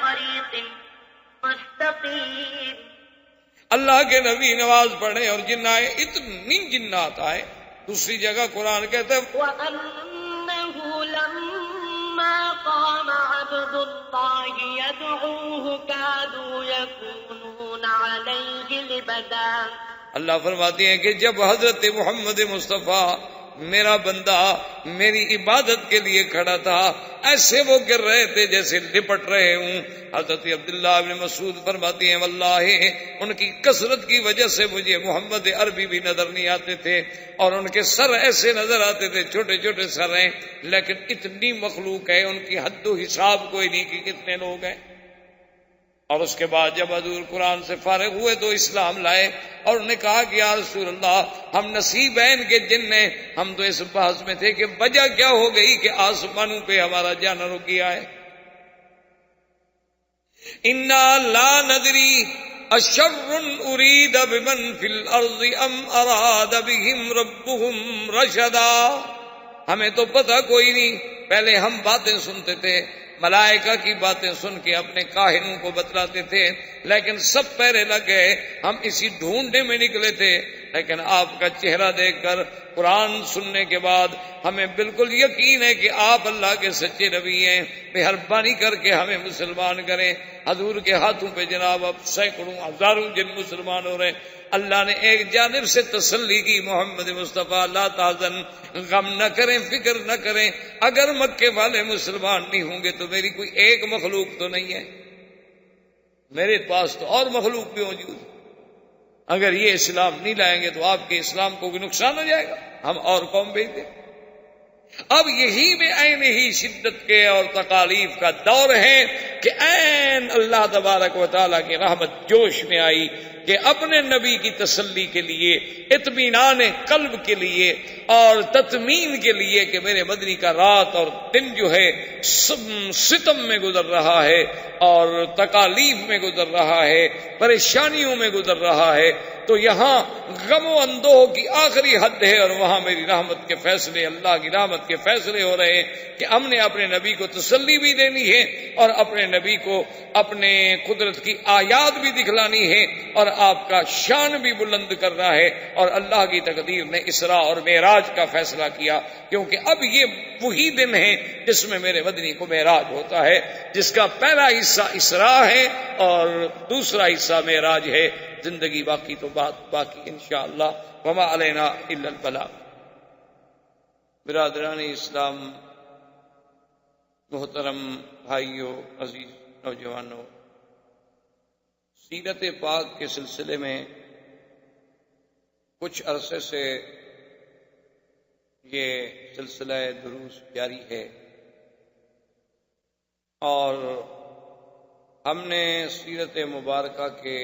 S2: طَرِيقٍ مستقیم.
S1: اللہ کے نبی نماز پڑھے اور جن آئے، اتنی جنات آئے. دوسری جگہ قرآن کہتا ہے
S2: وَأَنَّهُ لَمَّا قَامَ عَبْدُ اللَّهِ يَدْعُوهُ كَادُوا يَكُونُونَ عَلَيْهِ لِبَدًا.
S1: اللہ فرماتے ہیں کہ جب حضرت محمد مصطفیٰ میرا بندہ میری عبادت کے لیے کھڑا تھا، ایسے وہ گر رہے تھے جیسے لپٹ رہے ہوں. حضرت عبداللہ ابن مسعود فرماتے ہیں واللہ ان کی کثرت کی وجہ سے مجھے محمد عربی بھی نظر نہیں آتے تھے، اور ان کے سر ایسے نظر آتے تھے، چھوٹے چھوٹے سر ہیں، لیکن اتنی مخلوق ہے ان کی حد و حساب کوئی نہیں کہ کتنے لوگ ہیں. اور اس کے بعد جب حضور قرآن سے فارغ ہوئے تو اسلام لائے اور انہوں نے کہا کہ یا رسول اللہ ہم نصیبین کے جن ہیں. ہم تو اس بحث میں تھے کہ وجہ کیا ہو گئی کہ آسمانوں پہ ہمارا جانا رک گیا ہے. انا لا ندری اشر ارید بمن فی الارض ام اراد بهم ربهم رشدا. ہمیں تو پتہ کوئی نہیں. پہلے ہم باتیں سنتے تھے، ملائکہ کی باتیں سن کے اپنے کاہنوں کو بتلاتے تھے، لیکن سب پہرے لگ گئے. ہم اسی ڈھونڈنے میں نکلے تھے، لیکن آپ کا چہرہ دیکھ کر قرآن سننے کے بعد ہمیں بالکل یقین ہے کہ آپ اللہ کے سچے نبی ہیں. مہربانی کر کے ہمیں مسلمان کریں. حضور کے ہاتھوں پہ جناب اب سینکڑوں ہزاروں جن مسلمان ہو رہے ہیں. اللہ نے ایک جانب سے تسلی کی محمد مصطفیٰ لا تحزن، غم نہ کریں، فکر نہ کریں. اگر مکے والے مسلمان نہیں ہوں گے تو میری کوئی ایک مخلوق تو نہیں ہے، میرے پاس تو اور مخلوق بھی موجود ہے. اگر یہ اسلام نہیں لائیں گے تو آپ کے اسلام کو بھی نقصان ہو جائے گا، ہم اور قوم بھیج دیں. اب یہی میں عین ہی شدت کے اور تکالیف کا دور ہے کہ عین اللہ تبارک و تعالیٰ کی رحمت جوش میں آئی کہ اپنے نبی کی تسلی کے لیے، اطمینان قلب کے لیے اور تطمین کے لیے کہ میرے مدنی کا رات اور دن جو ہے ستم میں گزر رہا ہے اور تکالیف میں گزر رہا ہے، پریشانیوں میں گزر رہا ہے، تو یہاں غم و اندوہ کی آخری حد ہے، اور وہاں میری رحمت کے فیصلے، اللہ کی رحمت کے فیصلے ہو رہے ہیں کہ ہم نے اپنے نبی کو تسلی بھی دینی ہے اور اپنے نبی کو اپنے قدرت کی آیات بھی دکھلانی ہے اور آپ کا شان بھی بلند کرنا ہے۔ اور اللہ کی تقدیر نے اسراء اور معراج کا فیصلہ کیا، کیونکہ اب یہ وہی دن ہے جس میں میرے مدنی کو معراج ہوتا ہے، جس کا پہلا حصہ اسراء ہے اور دوسرا حصہ معراج ہے۔ زندگی باقی تو بات باقی انشاءاللہ، وما علینا الا البلاغ۔ برادران اسلام، محترم بھائیوں، عزیز نوجوانوں، سیرت پاک کے سلسلے میں کچھ عرصے سے یہ سلسلہ دروس جاری ہے، اور ہم نے سیرت مبارکہ کے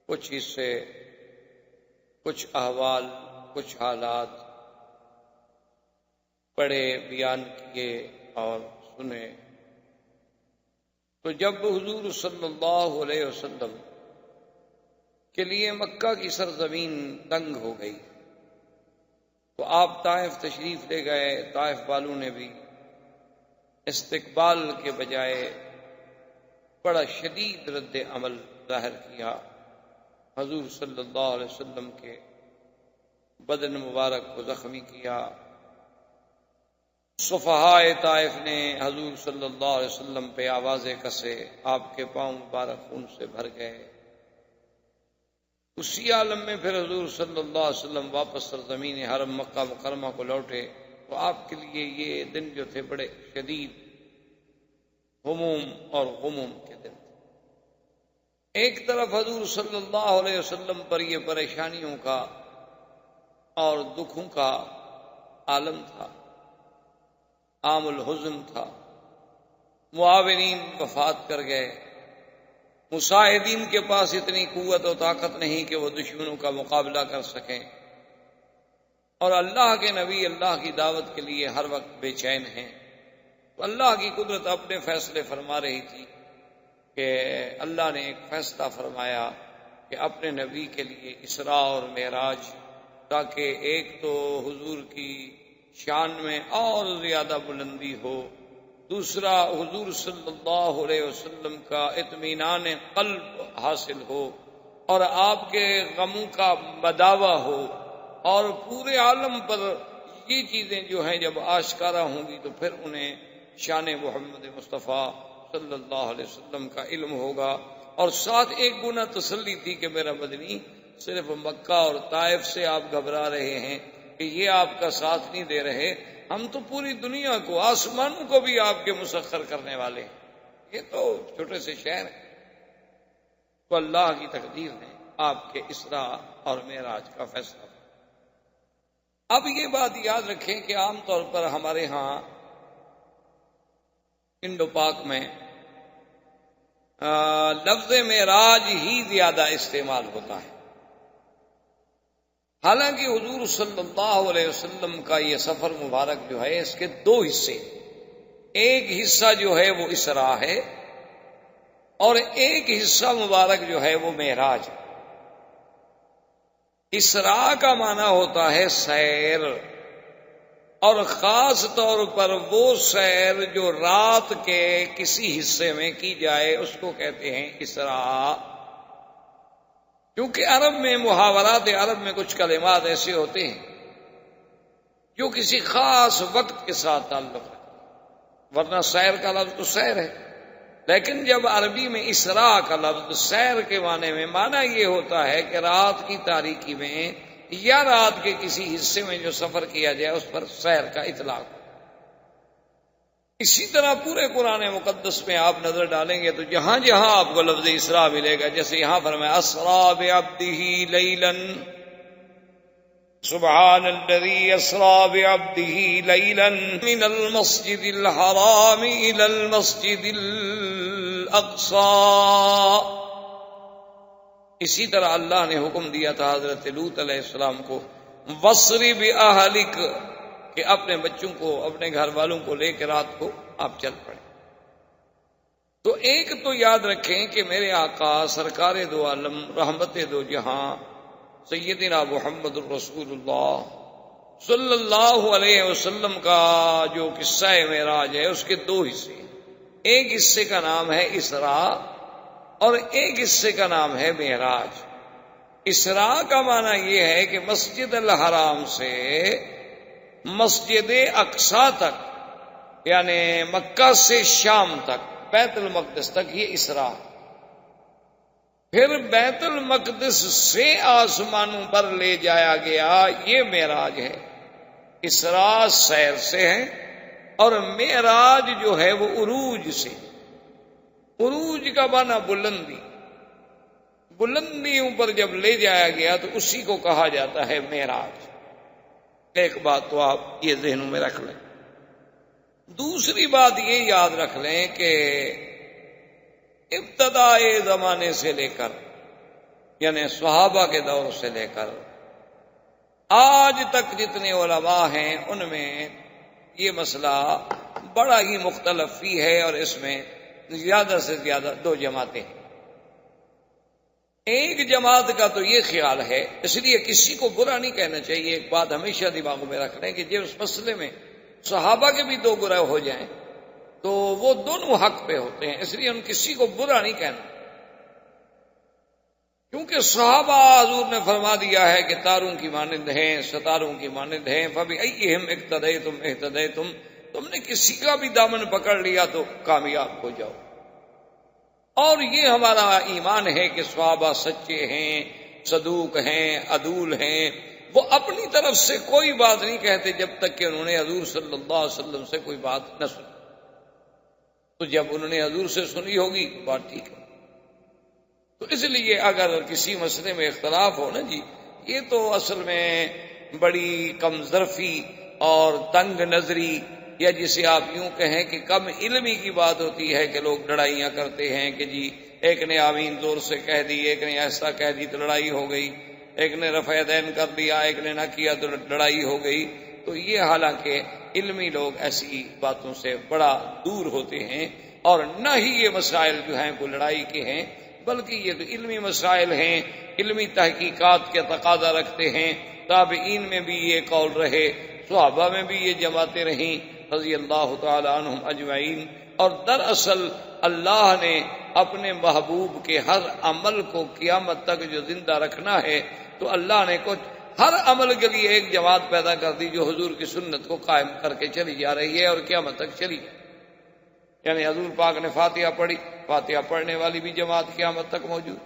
S1: کچھ حصے، کچھ احوال، کچھ حالات پڑھے، بیان کیے اور سنے۔ تو جب حضور صلی اللہ علیہ وسلم کے لیے مکہ کی سرزمین تنگ ہو گئی تو آپ طائف تشریف لے گئے۔ طائف والوں نے بھی استقبال کے بجائے بڑا شدید رد عمل ظاہر کیا، حضور صلی اللہ علیہ وسلم کے بدن مبارک کو زخمی کیا۔ صفحائے طائف نے حضور صلی اللہ علیہ وسلم پہ آوازیں کسے، آپ کے پاؤں مبارک خون سے بھر گئے۔ اسی عالم میں پھر حضور صلی اللہ علیہ وسلم واپس سرزمین حرم مکہ مکرمہ کو لوٹے تو آپ کے لیے یہ دن جو تھے بڑے شدید ہموم اور غموم کے دن تھے۔ ایک طرف حضور صلی اللہ علیہ وسلم پر یہ پریشانیوں کا اور دکھوں کا عالم تھا، عام الحزن تھا، معاونین وفات کر گئے، مساعدین کے پاس اتنی قوت و طاقت نہیں کہ وہ دشمنوں کا مقابلہ کر سکیں، اور اللہ کے نبی اللہ کی دعوت کے لیے ہر وقت بے چین ہیں۔ تو اللہ کی قدرت اپنے فیصلے فرما رہی تھی کہ اللہ نے ایک فیصلہ فرمایا کہ اپنے نبی کے لیے اسراء اور معراج، تاکہ ایک تو حضور کی شان میں اور زیادہ بلندی ہو، دوسرا حضور صلی اللہ علیہ وسلم کا اطمینان قلب حاصل ہو اور آپ کے غموں کا بداوا ہو، اور پورے عالم پر یہ چیزیں جو ہیں جب آشکارا ہوں گی تو پھر انہیں شان محمد مصطفیٰ صلی اللہ علیہ وسلم کا علم ہوگا۔ اور ساتھ ایک گنا تسلی تھی کہ میرا مدنی صرف مکہ اور طائف سے آپ گھبرا رہے ہیں کہ یہ آپ کا ساتھ نہیں دے رہے، ہم تو پوری دنیا کو، آسمانوں کو بھی آپ کے مسخر کرنے والے ہیں، یہ تو چھوٹے سے شہر ہیں۔ تو اللہ کی تقدیر نے آپ کے اسراء اور معراج کا فیصلہ۔ اب یہ بات یاد رکھیں کہ عام طور پر ہمارے ہاں انڈو پاک میں لفظ معراج ہی زیادہ استعمال ہوتا ہے، حالانکہ حضور صلی اللہ علیہ وسلم کا یہ سفر مبارک جو ہے اس کے دو حصے، ایک حصہ جو ہے وہ اسراء ہے اور ایک حصہ مبارک جو ہے وہ معراج ہے۔ اسراء کا معنی ہوتا ہے سیر، اور خاص طور پر وہ سیر جو رات کے کسی حصے میں کی جائے اس کو کہتے ہیں اسراء۔ کیونکہ عرب میں، محاورات عرب میں کچھ کلمات ایسے ہوتے ہیں جو کسی خاص وقت کے ساتھ تعلق رکھتے، ورنہ سیر کا لفظ تو سیر ہے، لیکن جب عربی میں اسراء کا لفظ سیر کے معنی میں معنی یہ ہوتا ہے کہ رات کی تاریکی میں یا رات کے کسی حصے میں جو سفر کیا جائے اس پر سیر کا اطلاق۔ اسی طرح پورے قرآن مقدس میں آپ نظر ڈالیں گے تو جہاں جہاں آپ کو لفظ اسراء ملے گا، جیسے یہاں فرمایا اسریٰ بعبدہ لیلا، سبحان الذی اسریٰ بعبدہ لیلا من المسجد الحرام الی المسجد الاقصی۔ اسی طرح اللہ نے حکم دیا تھا حضرت لوط علیہ السلام کو، وَاصْرِ بِأَهْلِكَ، کہ اپنے بچوں کو، اپنے گھر والوں کو لے کے رات کو آپ چل پڑے۔ تو ایک تو یاد رکھیں کہ میرے آقا سرکار دو عالم رحمت دو جہاں سیدنا محمد الرسول اللہ صلی اللہ علیہ وسلم کا جو قصہ معراج ہے اس کے دو حصے ہیں. ایک حصے کا نام ہے اسراء اور ایک حصے کا نام ہے معراج. اسراء کا معنی یہ ہے کہ مسجد الحرام سے مسجد اقصی تک یعنی مکہ سے شام تک بیت المقدس تک یہ اسراء. پھر بیت المقدس سے آسمانوں پر لے جایا گیا یہ معراج ہے. اسراء سیر سے ہے اور معراج جو ہے وہ عروج سے. عروج کا معنی بلندی، بلندیوں پر جب لے جایا گیا تو اسی کو کہا جاتا ہے معراج. ایک بات تو آپ یہ ذہنوں میں رکھ لیں. دوسری بات یہ یاد رکھ لیں کہ ابتدائے زمانے سے لے کر یعنی صحابہ کے دور سے لے کر آج تک جتنے علماء ہیں ان میں یہ مسئلہ بڑا ہی مختلف ہی ہے اور اس میں زیادہ سے زیادہ دو جماعتیں ہیں. ایک جماعت کا تو یہ خیال ہے، اس لیے کسی کو برا نہیں کہنا چاہیے. ایک بات ہمیشہ دماغوں میں رکھ لیں کہ جب اس مسئلے میں صحابہ کے بھی دو گروہ ہو جائیں تو وہ دونوں حق پہ ہوتے ہیں، اس لیے ہم کسی کو برا نہیں کہنا. کیونکہ صحابہ حضور نے فرما دیا ہے کہ تاروں کی مانند ہیں، ستاروں کی مانند ہیں. فَبِأَيِّهِمْ اقْتَدَيْتُمْ اهْتَدَيْتُمْ، تم نے کسی کا بھی دامن پکڑ لیا تو کامیاب ہو جاؤ. اور یہ ہمارا ایمان ہے کہ صحابہ سچے ہیں، صدوق ہیں، عدول ہیں. وہ اپنی طرف سے کوئی بات نہیں کہتے جب تک کہ انہوں نے حضور صلی اللہ علیہ وسلم سے کوئی بات نہ سنی. تو جب انہوں نے حضور سے سنی ہوگی بات ٹھیک ہے. تو اس لیے اگر کسی مسئلے میں اختلاف ہو نا جی، یہ تو اصل میں بڑی کم ظرفی اور تنگ نظری یا جسے آپ یوں کہیں کہ کم علمی کی بات ہوتی ہے کہ لوگ لڑائیاں کرتے ہیں کہ جی ایک نے آمین زور سے کہہ دی، ایک نے ایسا کہہ دی تو لڑائی ہو گئی، ایک نے رفع دین کر دیا ایک نے نہ کیا تو لڑائی ہو گئی. تو یہ حالانکہ علمی لوگ ایسی باتوں سے بڑا دور ہوتے ہیں اور نہ ہی یہ مسائل جو ہیں کوئی لڑائی کے ہیں، بلکہ یہ تو علمی مسائل ہیں، علمی تحقیقات کے تقاضا رکھتے ہیں. تابعین میں بھی یہ قول رہے، صحابہ میں بھی یہ جماعتیں رہیں رضی اللہ تعالی عنہم اجمعین. اور دراصل اللہ نے اپنے محبوب کے ہر عمل کو قیامت تک جو زندہ رکھنا ہے تو اللہ نے کچھ ہر عمل کے لیے ایک جماعت پیدا کر دی جو حضور کی سنت کو قائم کر کے چلی جا رہی ہے اور قیامت تک چلی جائے. یعنی حضور پاک نے فاتحہ پڑھی، فاتحہ پڑھنے والی بھی جماعت قیامت تک موجود.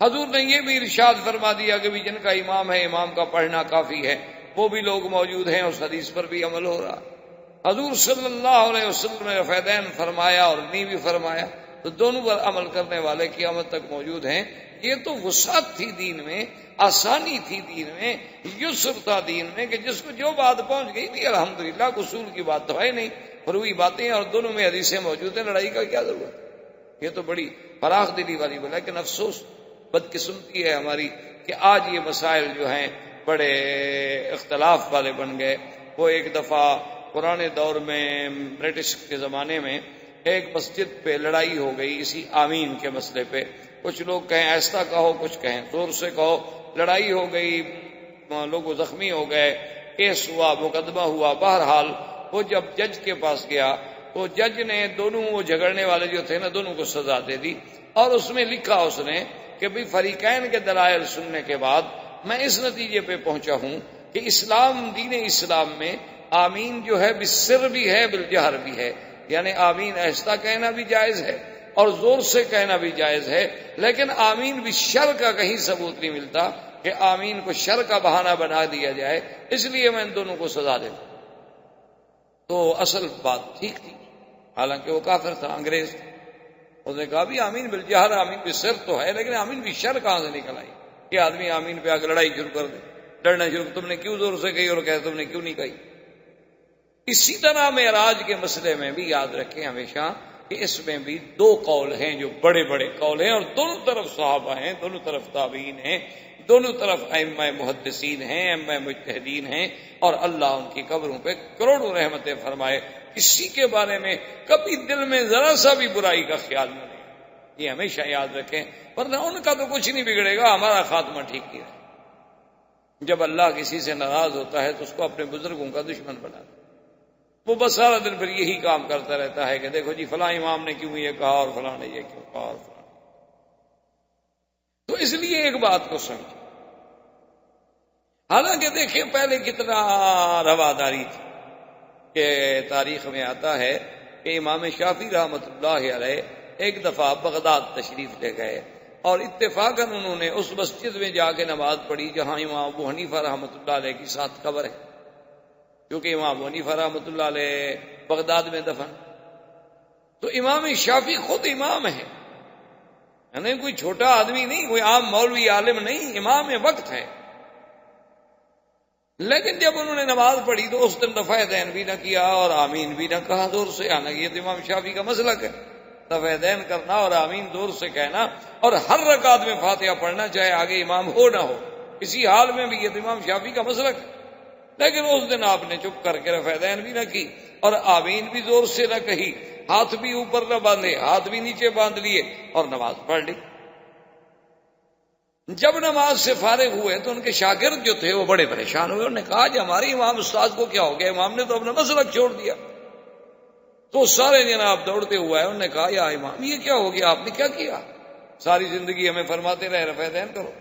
S1: حضور نے یہ بھی ارشاد فرما دیا کہ بھی جن کا امام ہے امام کا پڑھنا کافی ہے، وہ بھی لوگ موجود ہیں. اس حدیث پر بھی عمل ہو رہا. حضور صلی اللہ علیہ وسلم نے رفع دین فرمایا اور نی بھی فرمایا، تو دونوں پر عمل کرنے والے قیامت تک موجود ہیں. یہ تو وسعت تھی دین میں، آسانی تھی دین میں، یسر تھا دین میں کہ جس کو جو بات پہنچ گئی تھی الحمدللہ. قصور کی بات تو ہے نہیں، فروئی باتیں اور دونوں میں حدیثیں موجود ہیں. لڑائی کا کیا ضرورت؟ یہ تو بڑی فراخ دلی والی بات ہے. لیکن افسوس بدقسمتی ہے ہماری کہ آج یہ مسائل جو ہیں بڑے اختلاف والے بن گئے. وہ ایک دفعہ پرانے دور میں برٹش کے زمانے میں ایک مسجد پہ لڑائی ہو گئی اسی آمین کے مسئلے پہ. کچھ لوگ کہیں ایسا کہو، کچھ کہیں زور سے کہو. لڑائی ہو گئی، لوگ زخمی ہو گئے، کیس ہوا، مقدمہ ہوا. بہرحال وہ جب جج کے پاس گیا تو جج نے دونوں وہ جھگڑنے والے جو تھے نا دونوں کو سزا دے دی. اور اس میں لکھا اس نے کہ بھی فریقین کے دلائل سننے کے بعد میں اس نتیجے پہ پہنچا ہوں کہ اسلام، دین اسلام میں آمین جو ہے بالسر بھی ہے بالجہر بھی ہے. یعنی آمین آہستہ کہنا بھی جائز ہے اور زور سے کہنا بھی جائز ہے. لیکن آمین بھی شر کا کہیں ثبوت نہیں ملتا کہ آمین کو شر کا بہانہ بنا دیا جائے، اس لیے میں ان دونوں کو سزا دے دوں. تو اصل بات ٹھیک تھی، حالانکہ وہ کافر تھا، انگریز تھا. اس نے کہا بھی آمین بالجہر آمین بالسر تو ہے، لیکن آمین بھی شر کہاں سے نکل آئی کہ آدمی آمین پہ آ کے لڑائی شروع کر دے، لڑنا شروع. تم نے کیوں زور سے کہی اور کہا تم نے کیوں نہیں کہی. اسی طرح معراج کے مسئلے میں بھی یاد رکھیں ہمیشہ کہ اس میں بھی دو قول ہیں جو بڑے بڑے قول ہیں، اور دونوں طرف صحابہ ہیں، دونوں طرف تابعین ہیں، دونوں طرف ائمہ محدثین ہیں، ائمہ مجتہدین ہیں. اور اللہ ان کی قبروں پہ کروڑوں رحمتیں فرمائے کسی کے بارے میں کبھی دل میں ذرا سا بھی برائی کا خیال نہ رہے. یہ ہمیشہ یاد رکھیں، ورنہ ان کا تو کچھ نہیں بگڑے گا، ہمارا خاتمہ ٹھیک ہی رہے. جب اللہ کسی سے ناراض ہوتا ہے تو اس کو اپنے بزرگوں کا دشمن بنا دے. وہ بس سارا دن پھر یہی کام کرتا رہتا ہے کہ دیکھو جی فلاں امام نے کیوں یہ کہا اور فلاں نے یہ کیوں کہا اور فلاں. تو اس لیے ایک بات کو سمجھیں، حالانکہ دیکھیں پہلے کتنا رواداری تھی کہ تاریخ میں آتا ہے کہ امام شافعی رحمۃ اللہ علیہ ایک دفعہ بغداد تشریف لے گئے اور اتفاقاً انہوں نے اس مسجد میں جا کے نماز پڑھی جہاں امام ابو حنیفہ رحمۃ اللہ علیہ کی ساتھ قبر ہے، کیونکہ امام ابو حنیفہ رحمۃ اللہ علیہ بغداد میں دفن. تو امام شافعی خود امام ہے، یعنی کوئی چھوٹا آدمی نہیں، کوئی عام مولوی عالم نہیں، امام وقت ہے. لیکن جب انہوں نے نماز پڑھی تو اس دن رفع دین بھی نہ کیا اور آمین بھی نہ کہا زور سے. حالانکہ یہ تو امام شافعی کا مسلک ہے، رفع دین کرنا اور آمین زور سے کہنا، اور ہر رکعت میں فاتحہ پڑھنا چاہے آگے امام ہو نہ ہو، کسی حال میں بھی. یہ تو امام شافعی کا مسلک ہے. لیکن اس دن آپ نے چپ کر کے رفع دین بھی نہ کی اور آمین بھی زور سے نہ کہی، ہاتھ بھی اوپر نہ باندھے، ہاتھ بھی نیچے باندھ لیے اور نماز پڑھ لی. جب نماز سے فارغ ہوئے تو ان کے شاگرد جو تھے وہ بڑے پریشان ہوئے. انہوں نے کہا کہ ہمارے امام استاد کو کیا ہو گیا، امام نے تو اپنا مسلک چھوڑ دیا. تو سارے جناب دوڑتے ہوئے انہوں نے کہا یا امام یہ کیا ہو گیا، آپ نے کیا کیا؟ ساری زندگی ہمیں فرماتے رہے رفع دین کرو،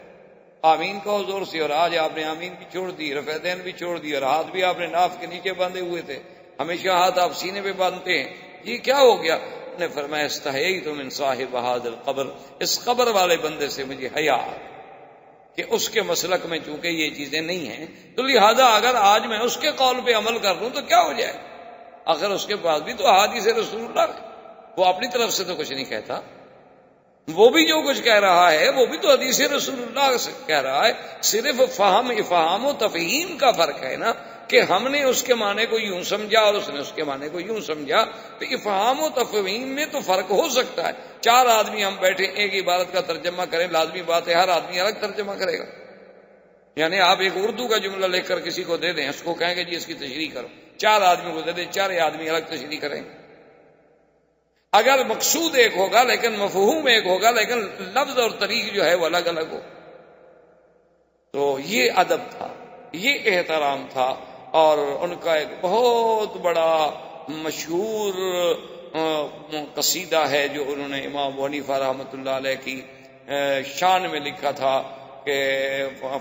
S1: آمین کہو زور سے، اور آج آپ نے آمین بھی چھوڑ دی، رفع دین بھی چھوڑ دی، اور ہاتھ بھی آپ نے ناف کے نیچے باندھے ہوئے تھے، ہمیشہ ہاتھ آپ سینے پہ باندھتے ہیں، یہ کیا ہو گیا؟ انہوں نے فرمایا استحییت من صاحب ھذا القبر، اس قبر والے بندے سے مجھے حیا کہ اس کے مسلک میں چونکہ یہ چیزیں نہیں ہیں، تو لہذا اگر آج میں اس کے قول پہ عمل کر لوں تو کیا ہو جائے؟ آخر اس کے پاس بھی تو احادیث رسول اللہ ہے، وہ اپنی طرف سے تو کچھ نہیں کہتا، وہ بھی جو کچھ کہہ رہا ہے وہ بھی تو حدیث رسول اللہ سے کہہ رہا ہے. صرف فہم افہام و تفہیم کا فرق ہے نا، کہ ہم نے اس کے معنی کو یوں سمجھا اور اس نے اس کے معنی کو یوں سمجھا. تو افہام و تفہیم میں تو فرق ہو سکتا ہے. 4 آدمی ہم بیٹھے ایک عبارت کا ترجمہ کریں، لازمی بات ہے ہر آدمی الگ ترجمہ کرے گا. یعنی آپ ایک اردو کا جملہ لکھ کر کسی کو دے دیں، اس کو کہیں گے جی اس کی تشریح کرو، 4 آدمی کو دے دیں، 4 آدمی الگ تشریح کریں گے. اگر مقصود ایک ہوگا لیکن مفہوم ایک ہوگا، لیکن لفظ اور طریق جو ہے وہ الگ الگ ہو. تو یہ ادب تھا، یہ احترام تھا. اور ان کا ایک بہت بڑا مشہور قصیدہ ہے جو انہوں نے امام ابو حنیفہ رحمۃ اللہ علیہ کی شان میں لکھا تھا کہ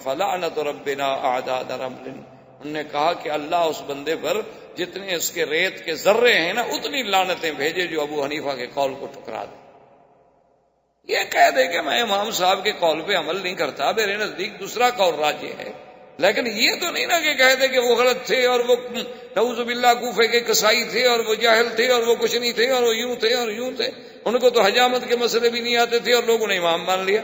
S1: فلعنت ربنا اعداد رمل. انہوں نے کہا کہ اللہ اس بندے پر جتنے اس کے ریت کے ذرے ہیں نا اتنی لعنتیں بھیجے جو ابو حنیفہ کے قول کو ٹھکرا دے. یہ کہہ دے کہ میں امام صاحب کے قول پہ عمل نہیں کرتا، میرے نزدیک دوسرا قول راجح ہے، لیکن یہ تو نہیں نا کہ کہہ دے کہ وہ غلط تھے اور وہ نعوذ باللہ کوفے کے کسائی تھے اور وہ جاہل تھے اور وہ کچھ نہیں تھے اور وہ یوں تھے اور یوں تھے، ان کو تو حجامت کے مسئلے بھی نہیں آتے تھے اور لوگوں نے امام مان لیا.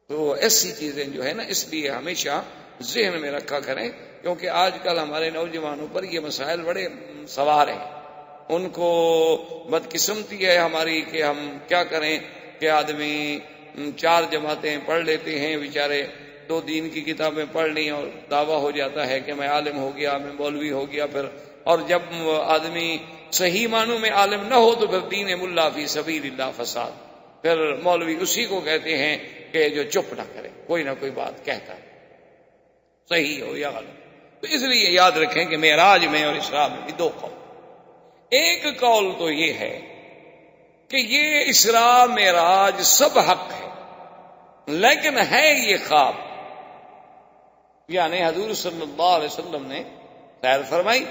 S1: تو ایسی چیزیں جو ہے نا، اس لیے ہمیشہ ذہن میں رکھا کریں، کیونکہ آج کل ہمارے نوجوانوں پر یہ مسائل بڑے سوار ہیں. ان کو بدقسمتی ہے ہماری کہ ہم کیا کریں کہ آدمی 4 جماعتیں پڑھ لیتے ہیں، بیچارے 2 دین کی کتابیں پڑھ لی اور دعویٰ ہو جاتا ہے کہ میں عالم ہو گیا، میں مولوی ہو گیا. پھر اور جب آدمی صحیح معنوں میں عالم نہ ہو تو پھر دین ملا فی سبیل اللہ فساد. پھر مولوی اسی کو کہتے ہیں کہ جو چپ نہ کرے، کوئی نہ کوئی بات کہتا ہے، صحیح ہو یا غلط. تو اس لیے یاد رکھیں کہ معراج میں اور اسراء میں بھی 2 قول. ایک قول تو یہ ہے کہ یہ اسراء معراج سب حق ہے، لیکن ہے یہ خواب. یعنی حضور صلی اللہ علیہ وسلم نے سیر فرمائی،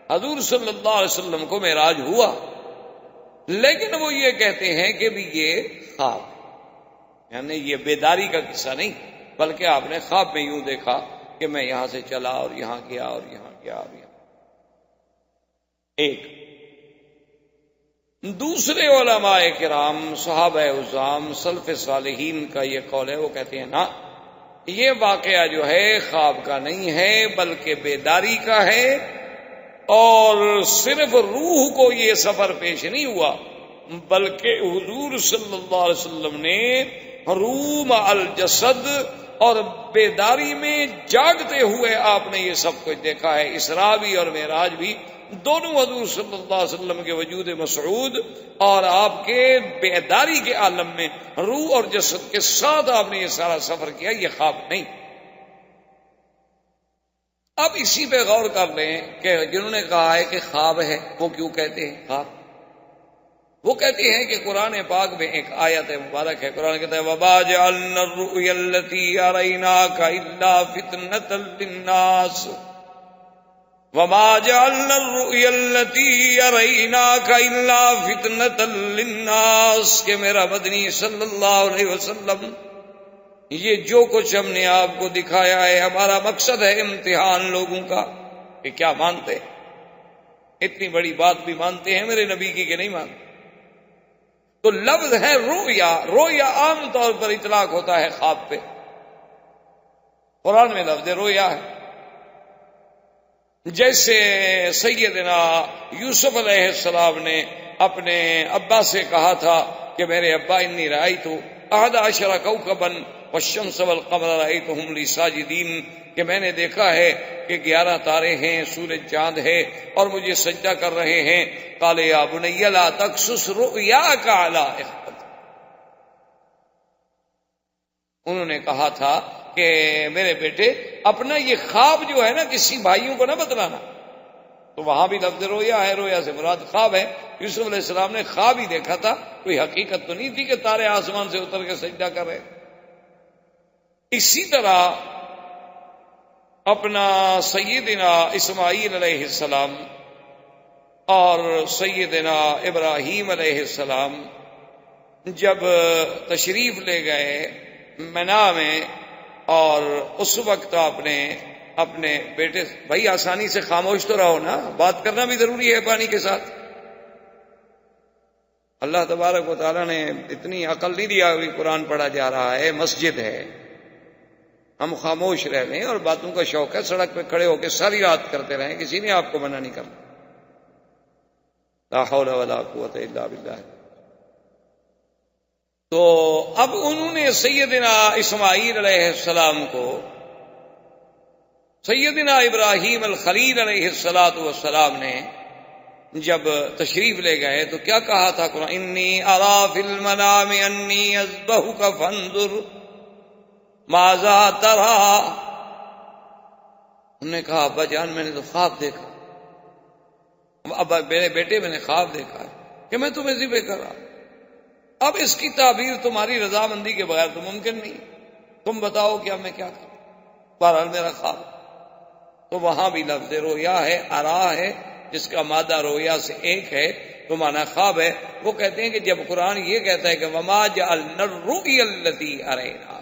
S1: حضور صلی اللہ علیہ وسلم کو معراج ہوا، لیکن وہ یہ کہتے ہیں کہ بھی یہ خواب، یعنی یہ بیداری کا قصہ نہیں، بلکہ آپ نے خواب میں یوں دیکھا کہ میں یہاں سے چلا اور یہاں گیا اور یہاں گیا اور یہاں. ایک دوسرے علماء کرام، صحابہ عظام، سلف صالحین کا یہ قول ہے، وہ کہتے ہیں نا، یہ واقعہ جو ہے خواب کا نہیں ہے بلکہ بیداری کا ہے، اور صرف روح کو یہ سفر پیش نہیں ہوا بلکہ حضور صلی اللہ علیہ وسلم نے روح مع الجسد اور بیداری میں جاگتے ہوئے آپ نے یہ سب کچھ دیکھا ہے. اسراء بھی اور معراج بھی دونوں حضور صلی اللہ علیہ وسلم کے وجود مسعود اور آپ کے بیداری کے عالم میں روح اور جسد کے ساتھ آپ نے یہ سارا سفر کیا، یہ خواب نہیں۔ اب اسی پہ غور کر لیں کہ جنہوں نے کہا ہے کہ خواب ہے وہ کیوں کہتے ہیں خواب؟ وہ کہتے ہیں کہ قرآن پاک میں ایک آیت مبارک ہے، قرآن کہتا ہے وَمَا جَعَلْنَا الرُّؤْيَا الَّتِي أَرَيْنَاكَ إِلَّا فِتْنَةً لِلنَّاسِ وَمَا جَعَلْنَا الرُّؤْيَا الَّتِي أَرَيْنَاكَ إِلَّا فِتْنَةً لِلنَّاسِ کہ میرا مدنی صلی اللہ علیہ وسلم یہ جو کچھ ہم نے آپ کو دکھایا ہے ہمارا مقصد ہے امتحان لوگوں کا کہ کیا مانتے ہیں، اتنی بڑی بات بھی مانتے ہیں میرے نبی کی کہ نہیں مانتے۔ تو لفظ ہے رویا، رویا عام طور پر اطلاق ہوتا ہے خواب پہ، قرآن میں لفظ رویا ہے۔ جیسے سیدنا یوسف علیہ السلام نے اپنے ابا سے کہا تھا کہ میرے ابا انی رأیت 11 کوكبا والشمس والقمر رأیتهم لی ساجدین کہ میں نے دیکھا ہے کہ 11 تارے ہیں، سورج چاند ہے اور مجھے سجدہ کر رہے ہیں۔ قال یا بنی لا تقصص رؤیاک علی اخوتک، انہوں نے کہا تھا کہ میرے بیٹے اپنا یہ خواب جو ہے نا کسی بھائیوں کو نہ بتلانا، تو وہاں بھی لفظ رویا ہے، رویا سے مراد خواب ہے۔ یوسف علیہ السلام نے خواب ہی دیکھا تھا، کوئی حقیقت تو نہیں تھی کہ تارے آسمان سے اتر کے سجدہ کر رہے۔ اسی طرح اپنا سیدنا اسماعیل علیہ السلام اور سیدنا ابراہیم علیہ السلام جب تشریف لے گئے منا میں، اور اس وقت آپ نے اپنے بیٹے، بھائی آسانی سے خاموش تو رہو نا، بات کرنا بھی ضروری ہے پانی کے ساتھ۔ اللہ تبارک و تعالیٰ نے اتنی عقل نہیں دیا کہ قرآن پڑھا جا رہا ہے، مسجد ہے، ہم خاموش رہ لیں، اور باتوں کا شوق ہے سڑک پہ کھڑے ہو کے ساری رات کرتے رہیں، کسی نے آپ کو منع نہیں کرنا۔ لا حول ولا قوت الا باللہ۔ تو اب انہوں نے سیدنا اسماعیل علیہ السلام کو سیدنا ابراہیم الخلیل علیہ السلام نے جب تشریف لے گئے تو کیا کہا تھا قرآن؟ انی ارا فی المنام انی اذبحک فانظر ماذا ترى، انہوں نے کہا ابا جان میں نے تو خواب دیکھا، ابا میرے بیٹے میں نے خواب دیکھا کہ میں تمہیں ذبح کر رہا، اب اس کی تعبیر تمہاری رضامندی کے بغیر تو ممکن نہیں، تم بتاؤ کہ اب میں کیا کروں، بہرحال میرا خواب۔ تو وہاں بھی لفظ رویا ہے، ارا ہے، جس کا مادہ رویا سے ایک ہے تو معنی خواب ہے۔ وہ کہتے ہیں کہ جب قرآن یہ کہتا ہے کہ وما جعلنا الرؤیا التي اریناک،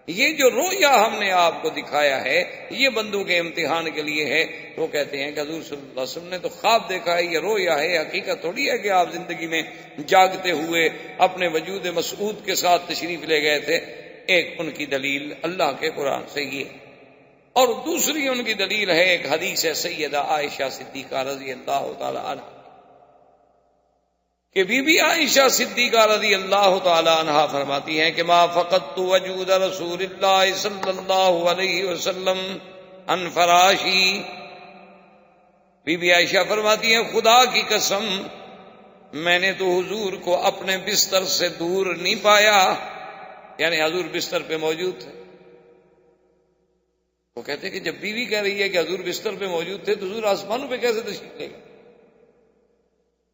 S1: یہ جو رویا ہم نے آپ کو دکھایا ہے یہ بندوں کے امتحان کے لیے ہے، تو کہتے ہیں کہ حضور صلی اللہ علیہ وسلم نے تو خواب دیکھا ہے، یہ رویا ہے، حقیقت تھوڑی ہے کہ آپ زندگی میں جاگتے ہوئے اپنے وجود مسعود کے ساتھ تشریف لے گئے تھے۔ ایک ان کی دلیل اللہ کے قرآن سے یہ، اور دوسری ان کی دلیل ہے ایک حدیث ہے سیدہ عائشہ صدیقہ رضی اللہ تعالی عنہ کہ بی بی عائشہ صدیقہ رضی اللہ تعالی عنہ فرماتی ہیں کہ ما فقدت وجود رسول اللہ صلی اللہ علیہ وسلم عن فراشی، بی بی عائشہ فرماتی ہیں خدا کی قسم میں نے تو حضور کو اپنے بستر سے دور نہیں پایا، یعنی حضور بستر پہ موجود تھے۔ وہ کہتے ہیں کہ جب بیوی کہہ رہی ہے کہ حضور بستر پہ موجود تھے تو حضور آسمانوں پہ کیسے تشریف لے گئے؟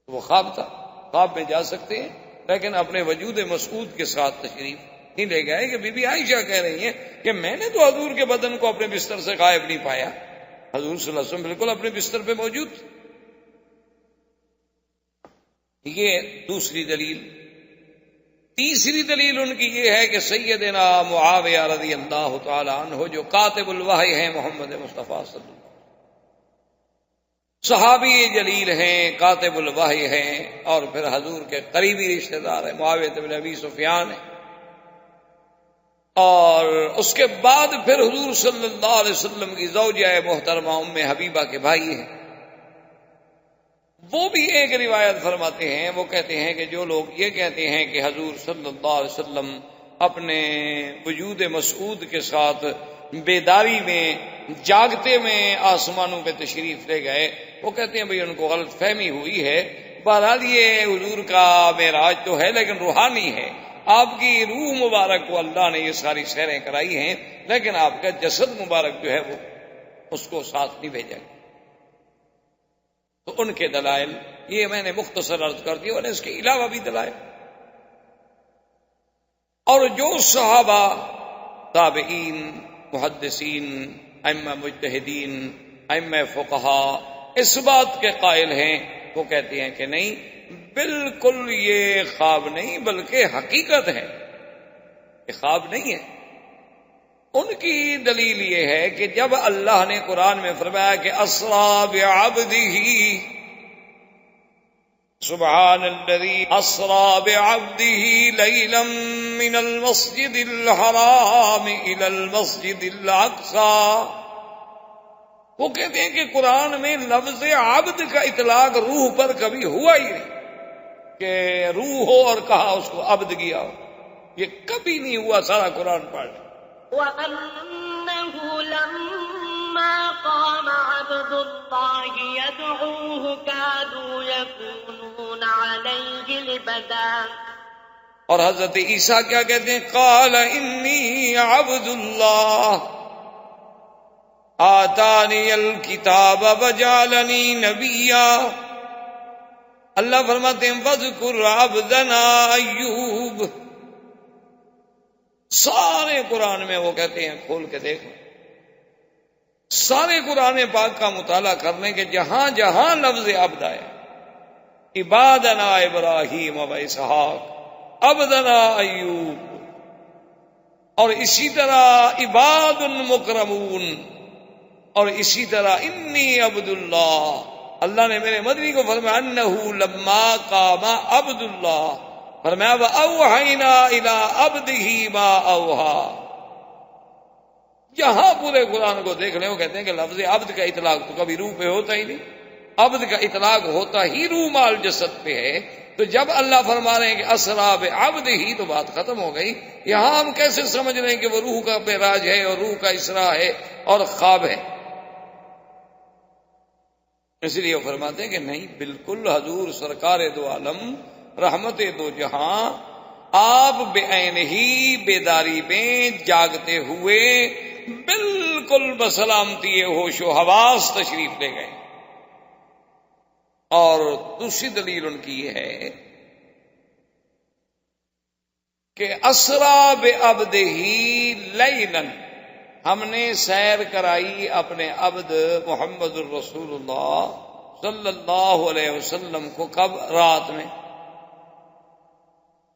S1: وہ خواب تھا، خواب میں جا سکتے ہیں لیکن اپنے وجود مسعود کے ساتھ تشریف نہیں لے گئے۔ کہ بی بی عائشہ کہہ رہی ہیں کہ میں نے تو حضور کے بدن کو اپنے بستر سے غائب نہیں پایا، حضور صلی اللہ علیہ وسلم بالکل اپنے بستر پہ موجود تھے۔ یہ دوسری دلیل۔ تیسری دلیل ان کی یہ ہے کہ سیدنا معاویہ رضی اللہ تعالی عنہ جو کاتب الوحی ہیں محمد مصطفیٰ صلی اللہ علیہ وسلم، صحابی جلیل ہیں، کاتب الوحی ہیں، اور پھر حضور کے قریبی رشتہ دار ہیں، معاویہ بن ابی سفیان ہیں، اور اس کے بعد پھر حضور صلی اللہ علیہ وسلم کی زوجہ محترمہ ام حبیبہ کے بھائی ہیں۔ وہ بھی ایک روایت فرماتے ہیں، وہ کہتے ہیں کہ جو لوگ یہ کہتے ہیں کہ حضور صلی اللہ علیہ وسلم اپنے وجود مسعود کے ساتھ بیداری میں جاگتے میں آسمانوں پہ تشریف لے گئے. وہ کہتے ہیں بھئی ان کو غلط فہمی ہوئی ہے. بہرحال یہ حضور کا معراج تو ہے لیکن روحانی ہے. آپ کی روح مبارک کو اللہ نے یہ ساری سیریں کرائی ہیں لیکن آپ کا جسد مبارک جو ہے وہ اس کو ساتھ نہیں بھیجا گیا. تو ان کے دلائل یہ میں نے مختصر عرض کر دیا اور اس کے علاوہ بھی دلائل. اور جو صحابہ تابعین محدثین ائمہ مجتہدین ائمہ فقہا اس بات کے قائل ہیں وہ کہتے ہیں کہ نہیں بالکل یہ خواب نہیں بلکہ حقیقت ہے. یہ خواب نہیں ہے. ان کی دلیل یہ ہے کہ جب اللہ نے قرآن میں فرمایا کہ اسری بعبدہ سبحان الذی اسری بعبدہ لیلا من المسجد الحرام الى المسجد الاقصی، وہ کہتے ہیں کہ قرآن میں لفظ عبد کا اطلاق روح پر کبھی ہوا ہی نہیں کہ روح ہو اور کہا اس کو عبد کیا ہو. یہ کبھی نہیں ہوا سارا قرآن پڑھ.
S2: وَأَنَّهُ لَمَّا قَامَ عَبْدُ اللَّهِ يَدْعُوهُ كَادُوا يَكُونُونَ عَلَيْهِ لِبَدًا.
S1: اور حضرت عیسیٰ کیا کہتے ہیں؟ قَالَ إِنِّي عَبْدُ اللَّهِ آتانی الکتاب وجعلنی نبیا. اللہ فرماتے ہیں وذکر عبدنا ایوب. سارے قرآن میں وہ کہتے ہیں کھول کے دیکھو، سارے قرآن پاک کا مطالعہ کرنے کے جہاں جہاں لفظ عبد آئے، عبادنا ابراہیم و اسحاق، عبدنا ایوب، اور اسی طرح عباد مکرمون، اور اسی طرح انی عبد اللہ. اللہ نے میرے مدنی کو فرمایا انہ لما قام عبد اللہ، فرمایا واوحینا الی عبدہ ما اوحا. جہاں پورے قرآن کو دیکھ لیں وہ کہتے ہیں کہ لفظ عبد کا اطلاق تو کبھی روح پہ ہوتا ہی نہیں. عبد کا اطلاق ہوتا ہی روح مال جسد پہ ہے. تو جب اللہ فرما رہے ہیں کہ اسری بعبدہ تو بات ختم ہو گئی. یہاں ہم کیسے سمجھ رہے ہیں کہ وہ روح کا معراج ہے اور روح کا اسراء ہے اور خواب ہے؟ اس لیے وہ فرماتے ہیں کہ نہیں، بالکل حضور سرکار دو عالم رحمت دو جہاں آپ بعین ہی بیداری میں جاگتے ہوئے بالکل بسلامتی ہوش و حواس تشریف لے گئے. اور دوسری دلیل ان کی یہ ہے کہ اسری بعبدہ لیلا، ہم نے سیر کرائی اپنے عبد محمد الرسول اللہ صلی اللہ علیہ وسلم کو. کب؟ رات میں.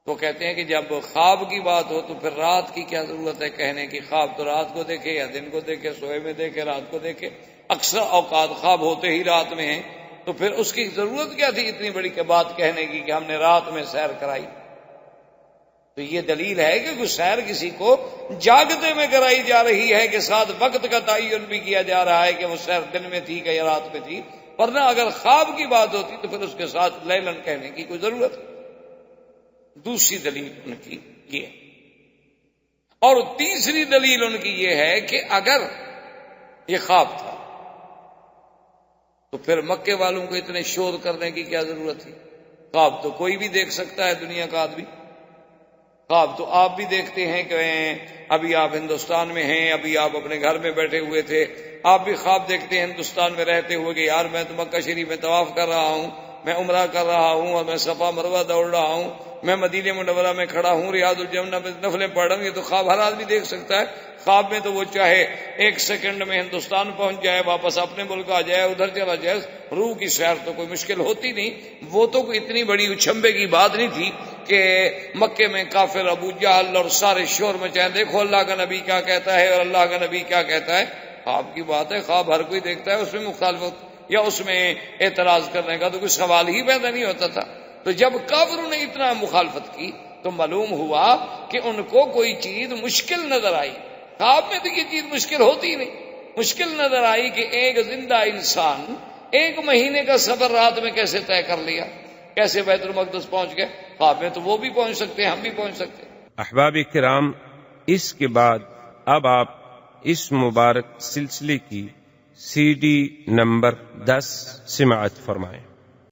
S1: تو کہتے ہیں کہ جب خواب کی بات ہو تو پھر رات کی کیا ضرورت ہے کہنے کی؟ خواب تو رات کو دیکھے یا دن کو دیکھے، سوئے میں دیکھے، رات کو دیکھے. اکثر اوقات خواب ہوتے ہی رات میں ہیں، تو پھر اس کی ضرورت کیا تھی اتنی بڑی بات کہنے کی کہ ہم نے رات میں سیر کرائی؟ تو یہ دلیل ہے کہ کوئی سیر کسی کو جاگتے میں کرائی جا رہی ہے کہ ساتھ وقت کا تعین بھی کیا جا رہا ہے کہ وہ سیر دن میں تھی کہ یا رات میں تھی. ورنہ اگر خواب کی بات ہوتی تو پھر اس کے ساتھ لیلن کہنے کی کوئی ضرورت. دوسری دلیل ان کی یہ. اور تیسری دلیل ان کی یہ ہے کہ اگر یہ خواب تھا تو پھر مکے والوں کو اتنے شور کرنے کی کیا ضرورت تھی؟ خواب تو کوئی بھی دیکھ سکتا ہے، دنیا کا آدمی. خواب تو آپ بھی دیکھتے ہیں کہ ابھی آپ ہندوستان میں ہیں، ابھی آپ اپنے گھر میں بیٹھے ہوئے تھے، آپ بھی خواب دیکھتے ہیں ہندوستان میں رہتے ہوئے کہ یار میں تو مکہ شریف میں طواف کر رہا ہوں، میں عمرہ کر رہا ہوں، اور میں صفا مروہ دوڑ رہا ہوں، میں مدینہ منورہ میں کھڑا ہوں، ریاض الجنہ میں نفلیں پڑھ رہا ہوں. یہ تو خواب ہر آدمی دیکھ سکتا ہے. خواب میں تو وہ چاہے ایک سیکنڈ میں ہندوستان پہنچ جائے، واپس اپنے ملک آ جائے، ادھر چلا جائے. روح کی سیر تو کوئی مشکل ہوتی نہیں. وہ تو کوئی اتنی بڑی اچھمبے کی بات نہیں تھی کہ مکے میں کافر ابو جہل اور سارے شور مچائیں دیکھو اللہ کا نبی کیا کہتا ہے اور اللہ کا نبی کیا کہتا ہے. خواب کی بات ہے، خواب ہر کوئی دیکھتا ہے، اس میں مخالفت یا اس میں اعتراض کرنے کا تو کوئی سوال ہی پیدا نہیں ہوتا تھا. تو جب کافروں نے اتنا مخالفت کی تو معلوم ہوا کہ ان کو کوئی چیز مشکل نظر آئی. خواب میں تو یہ چیز مشکل ہوتی نہیں. مشکل نظر آئی کہ ایک زندہ انسان 1 مہینے کا سفر رات میں کیسے طے کر لیا، کیسے بیت المقدس پہنچ گئے. خواب میں تو وہ بھی پہنچ سکتے ہیں، ہم بھی پہنچ سکتے ہیں.
S3: احباب کرام، اس کے بعد اب آپ اس مبارک سلسلے کی CD نمبر 10 سماعت فرمائیں۔